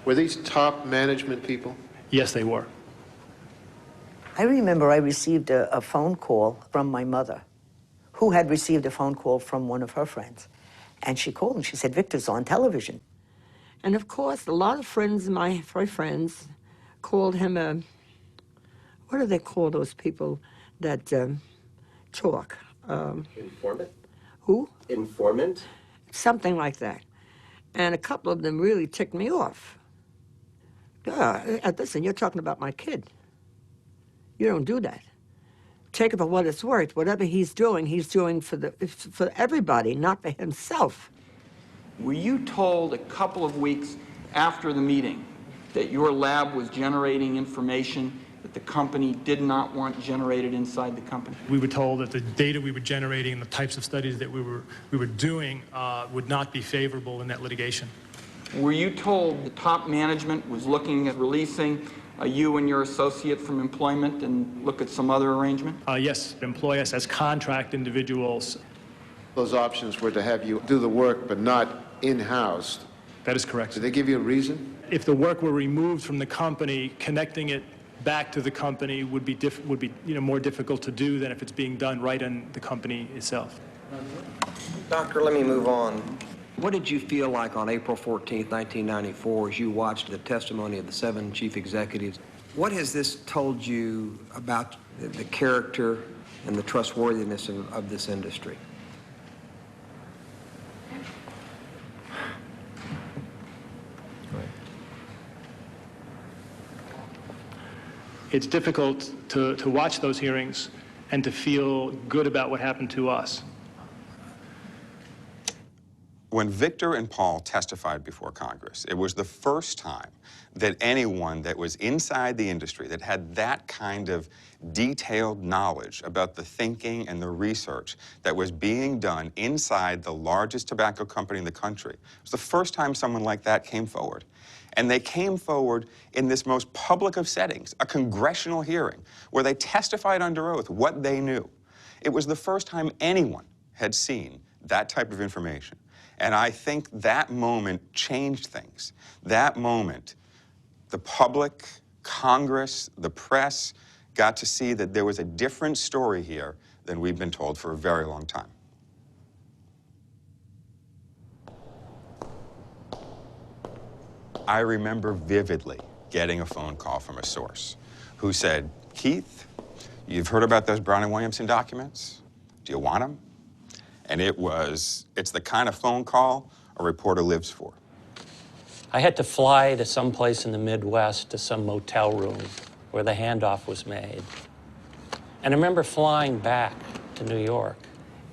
Were these top management people? Yes, they were. I remember I received a phone call from my mother, who had received a phone call from one of her friends. And she called and she said, Victor's on television. And of course, a lot of friends, my friends, called him a, what do they call those people that talk? Informant? Who? Informant? Something like that. And a couple of them really ticked me off. Listen, you're talking about my kid. You don't do that. Take it for what it's worth. Whatever he's doing for everybody, not for himself. Were you told a couple of weeks after the meeting that your lab was generating information that the company did not want generated inside the company? We were told that the data we were generating and the types of studies that we were doing would not be favorable in that litigation. Were you told the top management was looking at releasing you and your associate from employment and look at some other arrangement? Yes, employ us as contract individuals. Those options were to have you do the work, but not in-house. That is correct. Did they give you a reason? If the work were removed from the company, connecting it back to the company would be more difficult to do than if it's being done right in the company itself. Doctor, let me move on. What did you feel like on April 14th, 1994, as you watched the testimony of the 7 chief executives? What has this told you about the character and the trustworthiness of this industry? It's difficult to watch those hearings and to feel good about what happened to us. When Victor and Paul testified before Congress, it was the first time that anyone that was inside the industry that had that kind of detailed knowledge about the thinking and the research that was being done inside the largest tobacco company in the country. It was the first time someone like that came forward. And they came forward in this most public of settings, a congressional hearing, where they testified under oath what they knew. It was the first time anyone had seen that type of information. And I think that moment changed things. That moment, the public, Congress, the press got to see that there was a different story here than we've been told for a very long time. I remember vividly getting a phone call from a source who said, "Keith, you've heard about those Brown and Williamson documents? Do you want them?" And it's the kind of phone call a reporter lives for. I had to fly to some place in the Midwest to some motel room where the handoff was made. And I remember flying back to New York.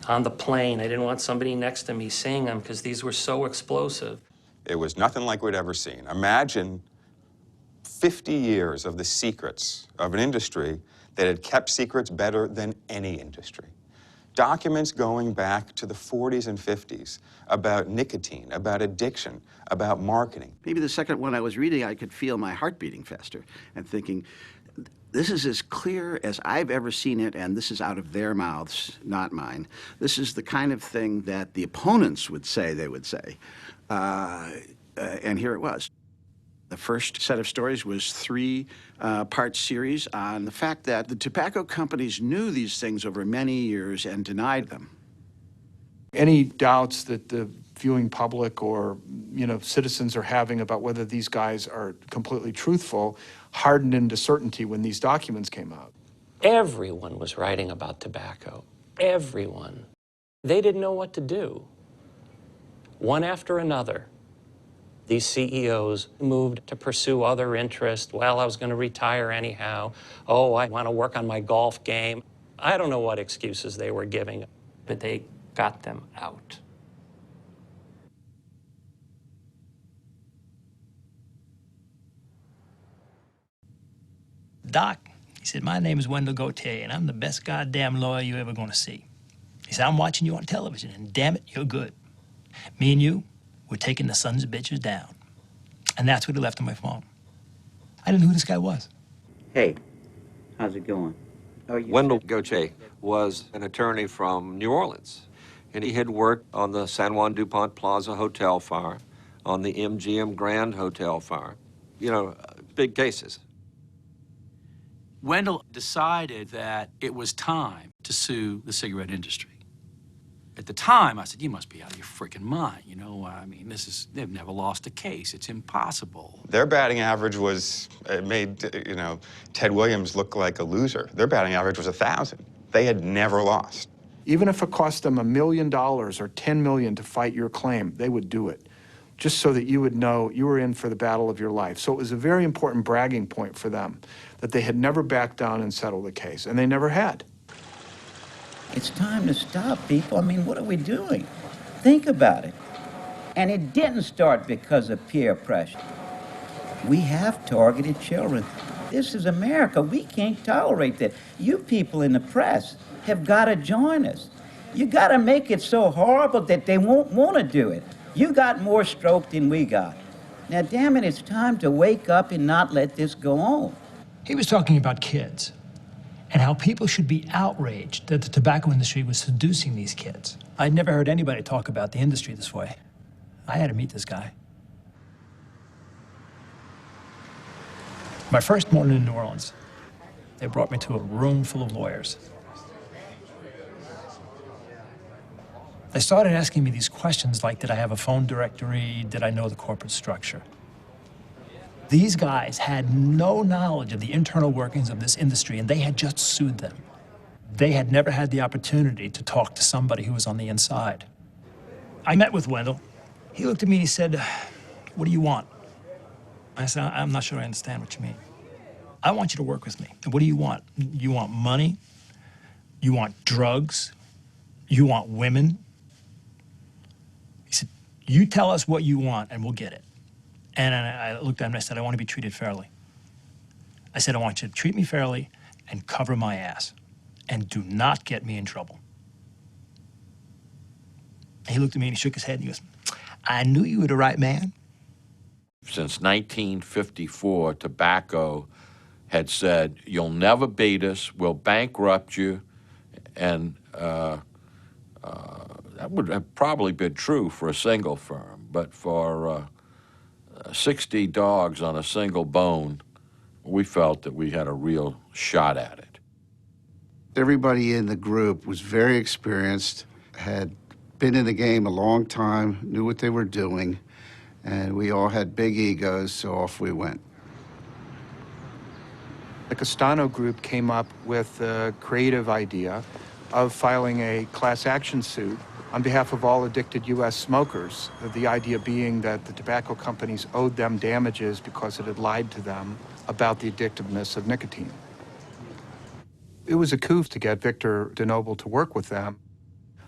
On the plane, I didn't want somebody next to me seeing them because these were so explosive. It was nothing like we'd ever seen. Imagine 50 years of the secrets of an industry that had kept secrets better than any industry. Documents going back to the 40s and 50s about nicotine, about addiction, about marketing. Maybe the second one I was reading, I could feel my heart beating faster and thinking, this is as clear as I've ever seen it, and this is out of their mouths, not mine. This is the kind of thing that the opponents would say they would say. And here it was. The first set of stories was 3-part series on the fact that the tobacco companies knew these things over many years and denied them. Any doubts that the viewing public or, citizens are having about whether these guys are completely truthful hardened into certainty when these documents came out. Everyone was writing about tobacco. Everyone. They didn't know what to do. One after another, these CEOs moved to pursue other interests. Well, I was going to retire anyhow. Oh, I want to work on my golf game. I don't know what excuses they were giving, but they got them out. Doc, he said, my name is Wendell Gautier, and I'm the best goddamn lawyer you're ever going to see. He said, I'm watching you on television, and damn it, you're good. Me and you, we're taking the sons of bitches down. And that's what he left on my phone. I didn't know who this guy was. Hey, how's it going? Wendell Gautier was an attorney from New Orleans, and he had worked on the San Juan DuPont Plaza Hotel fire, on the MGM Grand Hotel fire. Big cases. Wendell decided that it was time to sue the cigarette industry. At the time, I said, you must be out of your freaking mind. They've never lost a case. It's impossible. Their batting average made, Ted Williams look like a loser. Their batting average was 1,000. They had never lost. Even if it cost them $1 million or $10 million to fight your claim, they would do it. just so that you would know you were in for the battle of your life. So it was a very important bragging point for them that they had never backed down and settled the case, and they never had. It's time to stop, people. I mean, what are we doing? Think about it. And it didn't start because of peer pressure. We have targeted children. This is America. We can't tolerate that. You people in the press have got to join us. You got to make it so horrible that they won't want to do it. You got more stroke than we got. Now, damn it, it's time to wake up and not let this go on. He was talking about kids and how people should be outraged that the tobacco industry was seducing these kids. I'd never heard anybody talk about the industry this way. I had to meet this guy. My first morning in New Orleans, they brought me to a room full of lawyers. They started asking me these questions like, did I have a phone directory? Did I know the corporate structure? These guys had no knowledge of the internal workings of this industry, and they had just sued them. They had never had the opportunity to talk to somebody who was on the inside. I met with Wendell. He looked at me and he said, what do you want? I said, I'm not sure I understand what you mean. I want you to work with me. What do you want? You want money? You want drugs? You want women? He said, you tell us what you want and we'll get it. And I looked at him and I said, I want to be treated fairly. I said, I want you to treat me fairly and cover my ass and do not get me in trouble. He looked at me and he shook his head and he goes, I knew you were the right man. Since 1954, tobacco had said, you'll never beat us, we'll bankrupt you, and that would have probably been true for a single firm, but for 60 dogs on a single bone, we felt that we had a real shot at it. Everybody in the group was very experienced, had been in the game a long time, knew what they were doing, and we all had big egos, so off we went. The Castano group came up with the creative idea of filing a class action suit on behalf of all addicted U.S. smokers, the idea being that the tobacco companies owed them damages because it had lied to them about the addictiveness of nicotine. It was a coup to get Victor DeNoble to work with them.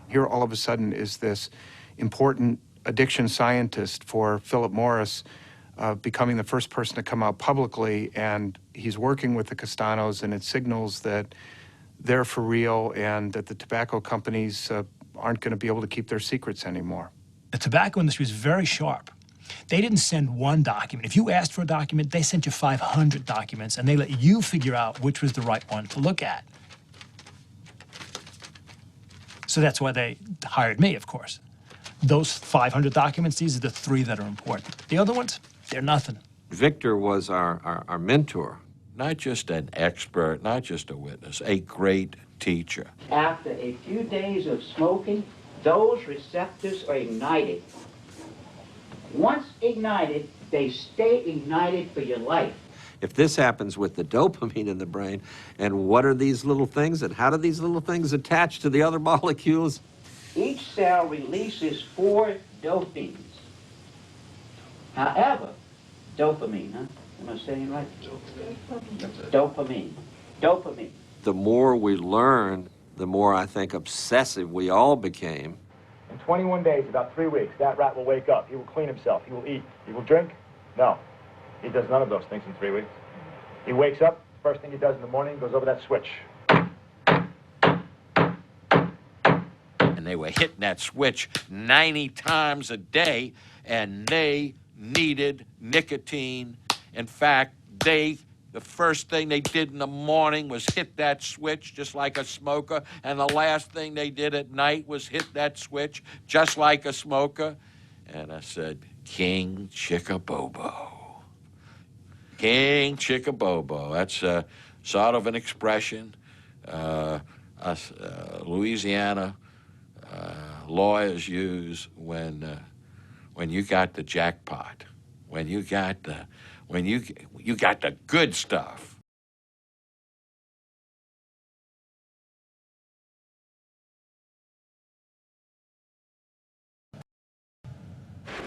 Here all of a sudden is this important addiction scientist for Philip Morris becoming the first person to come out publicly, and he's working with the Castanos, and it signals that they're for real and that the tobacco companies aren't going to be able to keep their secrets anymore. The tobacco industry is very sharp. They didn't send one document. If you asked for a document, they sent you 500 documents, and they let you figure out which was the right one to look at. So that's why they hired me, of course. Those 500 documents, these are the 3 that are important. The other ones, they're nothing. Victor was our mentor, not just an expert, not just a witness, a great teacher. After a few days of smoking, those receptors are ignited. Once ignited, they stay ignited for your life. If this happens with the dopamine in the brain, and what are these little things, and how do these little things attach to the other molecules? Each cell releases 4 dopamines. However, dopamine, huh? Am I saying it right? Dopamine. Dopamine. The more we learned, the more I think obsessive we all became. In 21 days, about 3 weeks, that rat will wake up. He will clean himself. He will eat. He will drink? No. He does none of those things in 3 weeks. He wakes up, first thing he does in the morning, goes over that switch. And they were hitting that switch 90 times a day, and they needed nicotine. In fact, the first thing they did in the morning was hit that switch just like a smoker, and the last thing they did at night was hit that switch just like a smoker. And I said, King Chickabobo. King Chickabobo. That's sort of an expression Louisiana lawyers use when you got the jackpot, when you got the good stuff.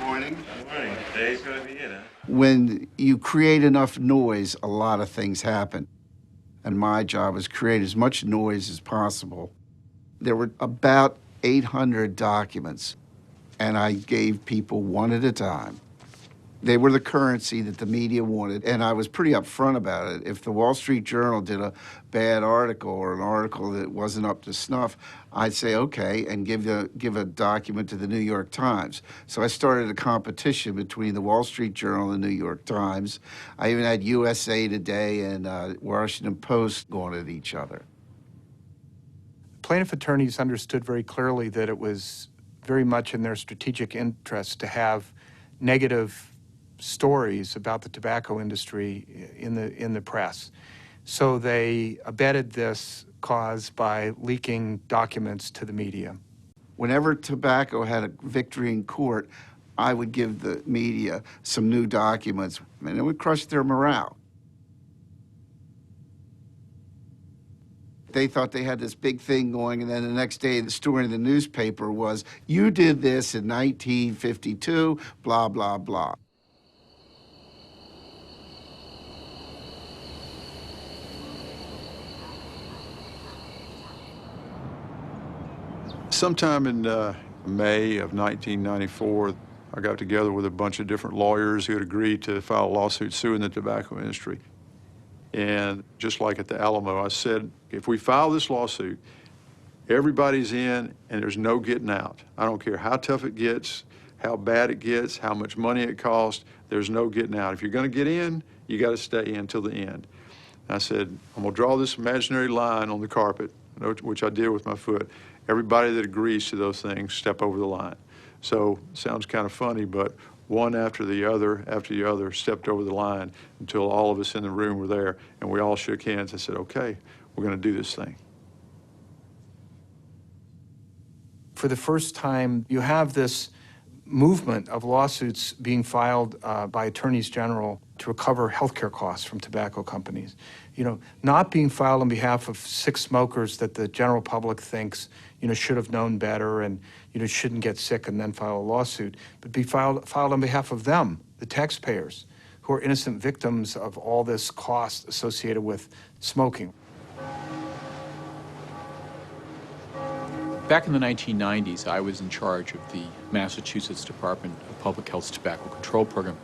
Morning. Good morning. Today's going to be it, huh? When you create enough noise, a lot of things happen. And my job was to create as much noise as possible. There were about 800 documents, and I gave people one at a time. They were the currency that the media wanted, and I was pretty upfront about it. If the Wall Street Journal did a bad article or an article that wasn't up to snuff, I'd say, okay, and give a document to the New York Times. So I started a competition between the Wall Street Journal and the New York Times. I even had USA Today and Washington Post going at each other. Plaintiff attorneys understood very clearly that it was very much in their strategic interest to have negative stories about the tobacco industry in the press. So they abetted this cause by leaking documents to the media. Whenever tobacco had a victory in court, I would give the media some new documents, and it would crush their morale. They thought they had this big thing going, and then the next day the story in the newspaper was, you did this in 1952, blah, blah, blah. Sometime in May of 1994, I got together with a bunch of different lawyers who had agreed to file a lawsuit suing the tobacco industry. And just like at the Alamo, I said, if we file this lawsuit, everybody's in and there's no getting out. I don't care how tough it gets, how bad it gets, how much money it costs, there's no getting out. If you're going to get in, you got to stay in till the end. And I said, I'm going to draw this imaginary line on the carpet, which I did with my foot. Everybody that agrees to those things, step over the line. So, sounds kind of funny, but one after the other, stepped over the line until all of us in the room were there, and we all shook hands and said, okay, we're going to do this thing. For the first time, you have this movement of lawsuits being filed by attorneys general to recover healthcare costs from tobacco companies. You know, not being filed on behalf of sick smokers that the general public thinks, you know, should have known better and, you know, shouldn't get sick and then file a lawsuit, but be filed on behalf of them, the taxpayers, who are innocent victims of all this cost associated with smoking. Back in the 1990s, I was in charge of the Massachusetts Department of Public Health's tobacco control program.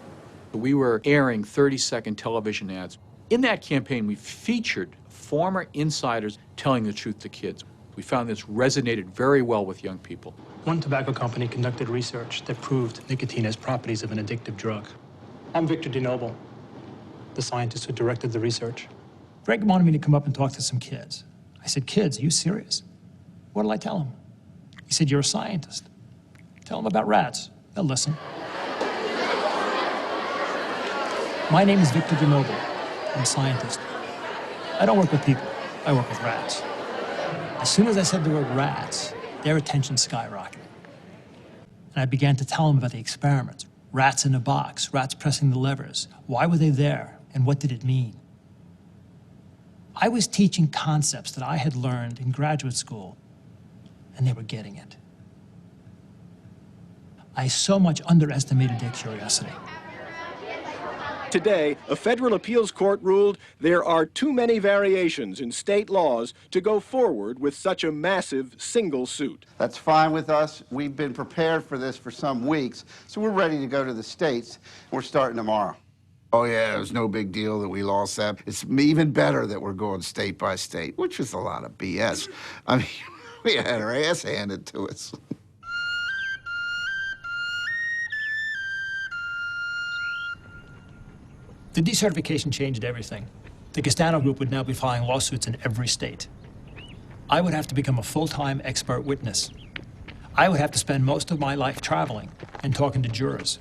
We were airing 30-second television ads. In that campaign, we featured former insiders telling the truth to kids. We found this resonated very well with young people. One tobacco company conducted research that proved nicotine has properties of an addictive drug. I'm Victor DeNoble, the scientist who directed the research. Greg wanted me to come up and talk to some kids. I said, kids, are you serious? What'll I tell them? He said, you're a scientist. Tell them about rats. They'll listen. My name is Victor DeNoble. I'm a scientist. I don't work with people. I work with rats. As soon as I said the word rats, their attention skyrocketed. And I began to tell them about the experiments. Rats in a box, rats pressing the levers. Why were they there, and what did it mean? I was teaching concepts that I had learned in graduate school, and they were getting it. I so much underestimated their curiosity. Today, a federal appeals court ruled there are too many variations in state laws to go forward with such a massive single suit. That's fine with us. We've been prepared for this for some weeks, so we're ready to go to the states. We're starting tomorrow. Oh yeah, it was no big deal that we lost that. It's even better that we're going state by state, which is a lot of BS. I mean, we had our ass handed to us. The decertification changed everything. The Castano Group would now be filing lawsuits in every state. I would have to become a full-time expert witness. I would have to spend most of my life traveling and talking to jurors.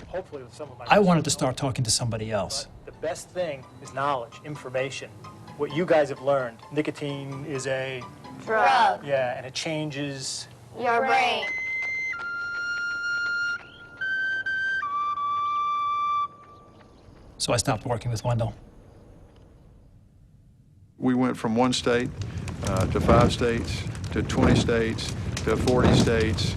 Hopefully with some of my I wanted to start talking to somebody else. The best thing is knowledge, information. What you guys have learned, nicotine is a drug. Yeah, and it changes Your brain. So I stopped working with Wendell. We went from one state to 5 states, to 20 states, to 40 states.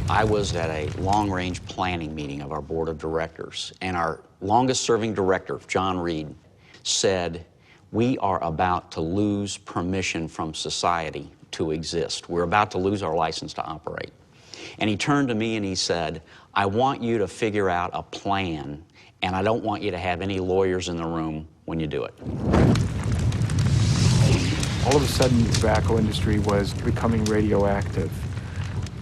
I was at a long-range planning meeting of our board of directors, and our longest-serving director, John Reed, said, "We are about to lose permission from society to exist. We're about to lose our license to operate." And he turned to me and he said, "I want you to figure out a plan, and I don't want you to have any lawyers in the room when you do it." All of a sudden, the tobacco industry was becoming radioactive.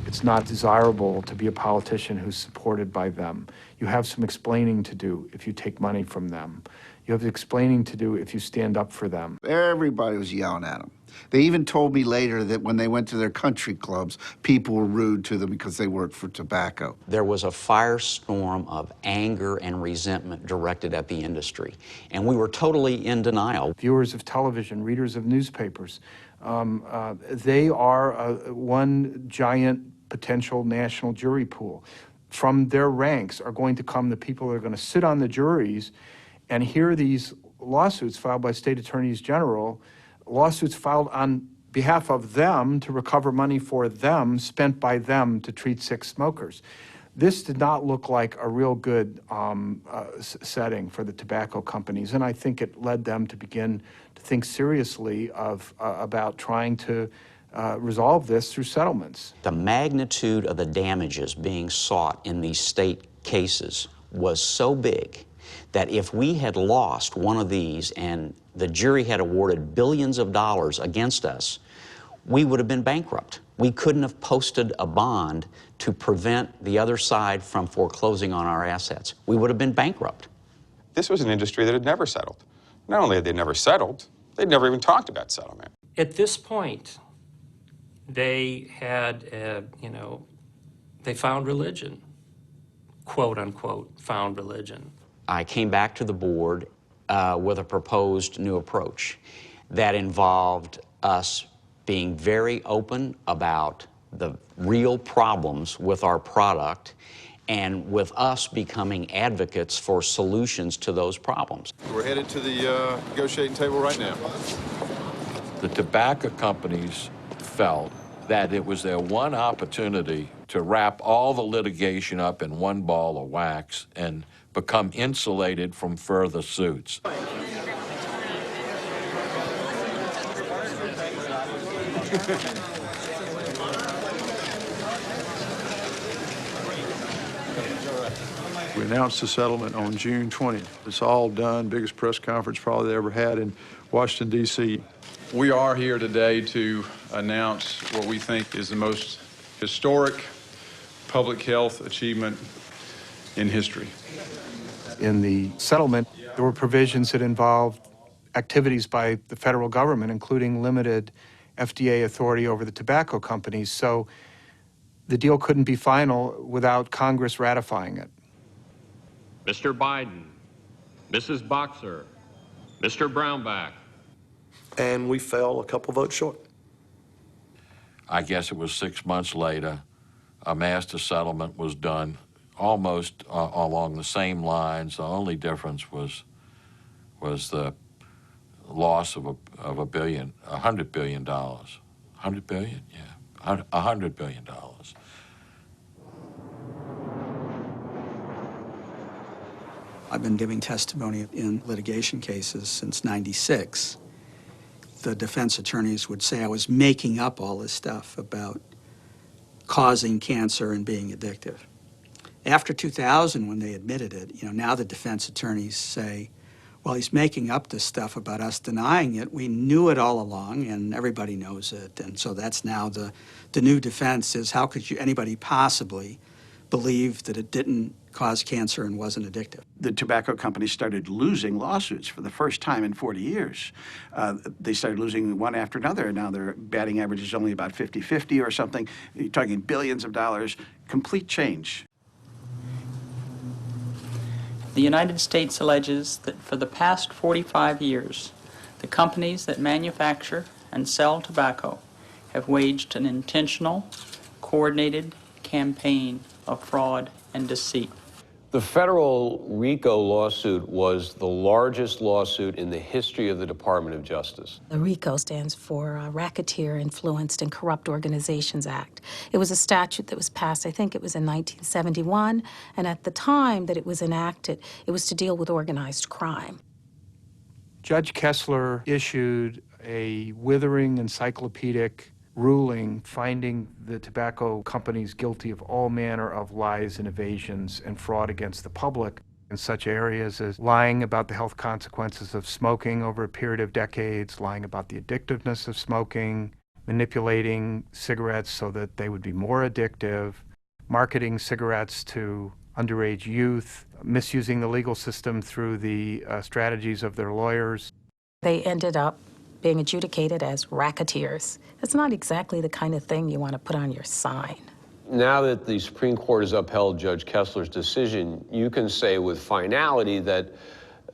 It's not desirable to be a politician who's supported by them. You have some explaining to do if you take money from them. You have explaining to do if you stand up for them. Everybody was yelling at them. They even told me later that when they went to their country clubs, people were rude to them because they worked for tobacco. There was a firestorm of anger and resentment directed at the industry, and we were totally in denial. Viewers of television, readers of newspapers, they are one giant potential national jury pool. From their ranks are going to come the people that are going to sit on the juries and hear these lawsuits filed by state attorneys general, lawsuits filed on behalf of them to recover money for them, spent by them to treat sick smokers. This did not look like a real good setting for the tobacco companies, and I think it led them to begin to think seriously about trying to resolve this through settlements. The magnitude of the damages being sought in these state cases was so big that if we had lost one of these and the jury had awarded billions of dollars against us, we would have been bankrupt. We couldn't have posted a bond to prevent the other side from foreclosing on our assets. We would have been bankrupt. This was an industry that had never settled. Not only had they never settled, they'd never even talked about settlement. At this point, they had, they found religion, quote unquote, found religion. I came back to the board with a proposed new approach that involved us being very open about the real problems with our product and with us becoming advocates for solutions to those problems. We're headed to the negotiating table right now. The tobacco companies felt that it was their one opportunity to wrap all the litigation up in one ball of wax and become insulated from further suits. We announced the settlement on June 20th. It's all done, biggest press conference probably they ever had in Washington, D.C. We are here today to announce what we think is the most historic public health achievement in history. In the settlement, there were provisions that involved activities by the federal government, including limited FDA authority over the tobacco companies. So the deal couldn't be final without Congress ratifying it. Mr. Biden, Mrs. Boxer, Mr. Brownback. And we fell a couple votes short. I guess it was 6 months later, a master settlement was done almost along the same lines. The only difference was the loss of $100 billion. $100 billion? Yeah, $100 billion. I've been giving testimony in litigation cases since '96. The defense attorneys would say I was making up all this stuff about causing cancer and being addictive. After 2000, when they admitted it, now the defense attorneys say, well, he's making up this stuff about us denying it. We knew it all along, and everybody knows it. And so that's now the new defense is, how could anybody possibly believe that it didn't cause cancer and wasn't addictive? The tobacco companies started losing lawsuits for the first time in 40 years. They started losing one after another, and now their batting average is only about 50-50 or something. You're talking billions of dollars. Complete change. The United States alleges that for the past 45 years, the companies that manufacture and sell tobacco have waged an intentional, coordinated campaign of fraud and deceit. The federal Rico lawsuit was the largest lawsuit in the history of the Department of Justice. The Rico stands for Racketeer Influenced and Corrupt Organizations Act. It was a statute that was passed, I think it was in 1971, and at the time that it was enacted, it was to deal with organized crime. Judge Kessler issued a withering encyclopedic ruling finding the tobacco companies guilty of all manner of lies and evasions and fraud against the public in such areas as lying about the health consequences of smoking over a period of decades, lying about the addictiveness of smoking, manipulating cigarettes so that they would be more addictive, marketing cigarettes to underage youth, misusing the legal system through the strategies of their lawyers. They ended up being adjudicated as racketeers. That's not exactly the kind of thing you want to put on your sign. Now that the Supreme Court has upheld Judge Kessler's decision, you can say with finality that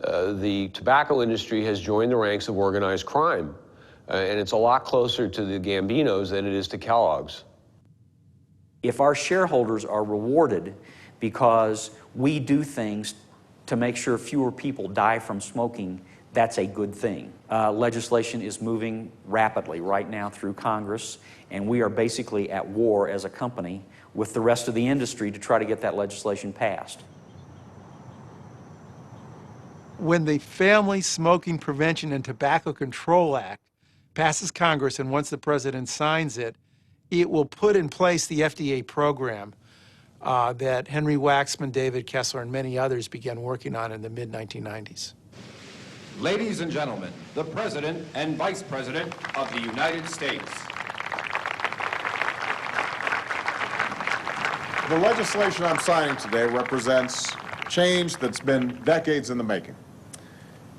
the tobacco industry has joined the ranks of organized crime. And it's a lot closer to the Gambinos than it is to Kellogg's. If our shareholders are rewarded because we do things to make sure fewer people die from smoking, that's a good thing. Legislation is moving rapidly right now through Congress, and we are basically at war as a company with the rest of the industry to try to get that legislation passed. When the Family Smoking Prevention and Tobacco Control Act passes Congress, and once the president signs it, it will put in place the FDA program that Henry Waxman, David Kessler, and many others began working on in the mid-1990s. Ladies and gentlemen, the President and Vice President of the United States. The legislation I'm signing today represents change that's been decades in the making.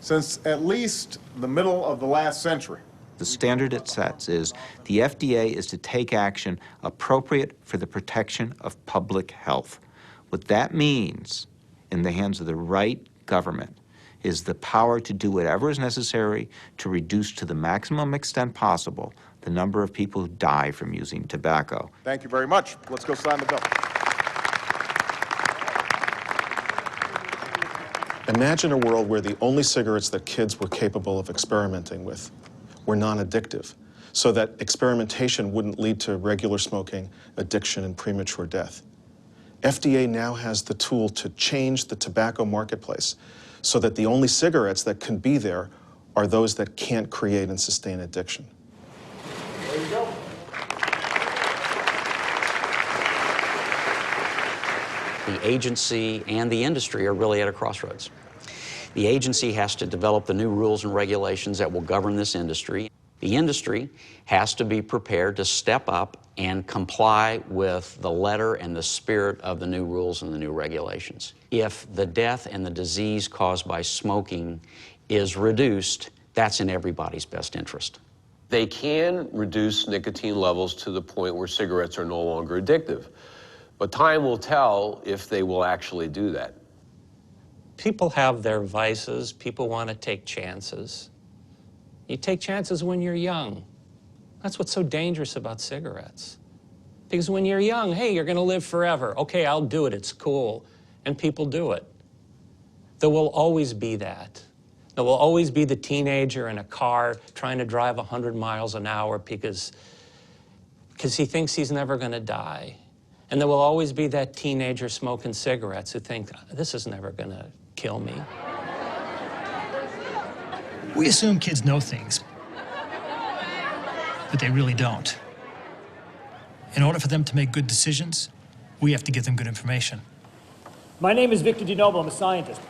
Since at least the middle of the last century. The standard it sets is the FDA is to take action appropriate for the protection of public health. What that means, in the hands of the right government, is the power to do whatever is necessary to reduce to the maximum extent possible the number of people who die from using tobacco. Thank you very much. Let's go sign the bill. Imagine a world where the only cigarettes that kids were capable of experimenting with were non-addictive, so that experimentation wouldn't lead to regular smoking, addiction, and premature death. FDA now has the tool to change the tobacco marketplace so that the only cigarettes that can be there are those that can't create and sustain addiction. There you go. The agency and the industry are really at a crossroads. The agency has to develop the new rules and regulations that will govern this industry. The industry has to be prepared to step up and comply with the letter and the spirit of the new rules and the new regulations. If the death and the disease caused by smoking is reduced, that's in everybody's best interest. They can reduce nicotine levels to the point where cigarettes are no longer addictive. But time will tell if they will actually do that. People have their vices. People want to take chances. You take chances when you're young. That's what's so dangerous about cigarettes. Because when you're young, hey, you're going to live forever. Okay, I'll do it. It's cool. And people do it. There will always be that. There will always be the teenager in a car trying to drive 100 miles an hour because he thinks he's never going to die. And there will always be that teenager smoking cigarettes who think, this is never going to kill me. We assume kids know things, but they really don't. In order for them to make good decisions, we have to give them good information. My name is Victor DeNoble. I'm a scientist.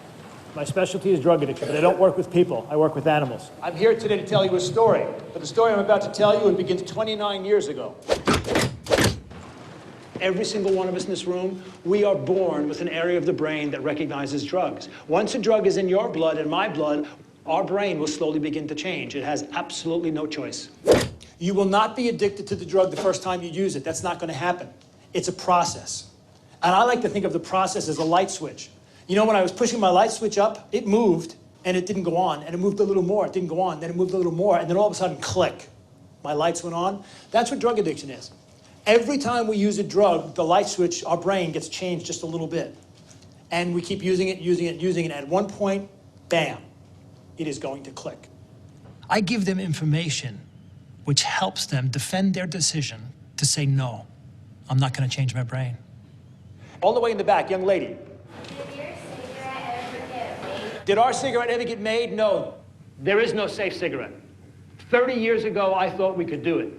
My specialty is drug addiction, but I don't work with people. I work with animals. I'm here today to tell you a story, but the story I'm about to tell you, it begins 29 years ago. Every single one of us in this room, we are born with an area of the brain that recognizes drugs. Once a drug is in your blood and my blood, our brain will slowly begin to change. It has absolutely no choice. You will not be addicted to the drug the first time you use it. That's not going to happen. It's a process. And I like to think of the process as a light switch. You know, when I was pushing my light switch up, it moved, and it didn't go on. And it moved a little more, it didn't go on. Then it moved a little more, and then all of a sudden, click. My lights went on. That's what drug addiction is. Every time we use a drug, the light switch, our brain gets changed just a little bit. And we keep using it, using it. At one point, bam, it is going to click. I give them information which helps them defend their decision to say, no, I'm not going to change my brain. All the way in the back, young lady. Did our cigarette ever get made? No. There is no safe cigarette. 30 years ago, I thought we could do it.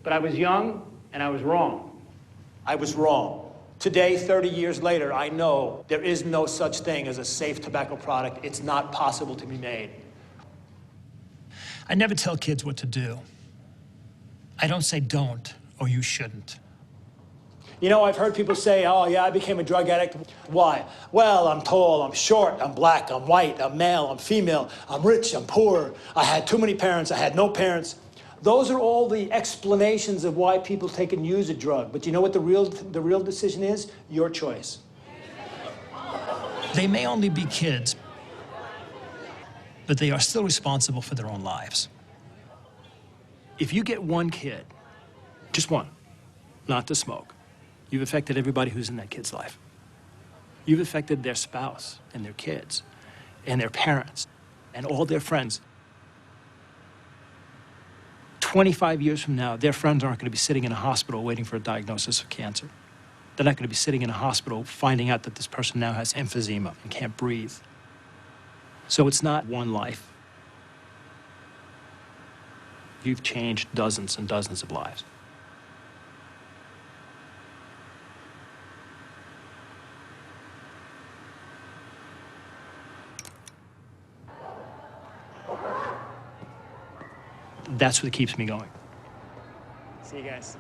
But I was young, and I was wrong. I was wrong. Today, 30 years later, I know there is no such thing as a safe tobacco product. It's not possible to be made. I never tell kids what to do. I don't say don't or you shouldn't. You know, I've heard people say, oh, yeah, I became a drug addict. Why? Well, I'm tall, I'm short, I'm black, I'm white, I'm male, I'm female, I'm rich, I'm poor, I had too many parents, I had no parents. Those are all the explanations of why people take and use a drug. But you know what the real decision is? Your choice. They may only be kids, but they are still responsible for their own lives. If you get one kid, just one, not to smoke, you've affected everybody who's in that kid's life. You've affected their spouse and their kids and their parents and all their friends. 25 years from now, their friends aren't going to be sitting in a hospital waiting for a diagnosis of cancer. They're not going to be sitting in a hospital finding out that this person now has emphysema and can't breathe. So it's not one life. You've changed dozens and dozens of lives. That's what keeps me going. See you guys.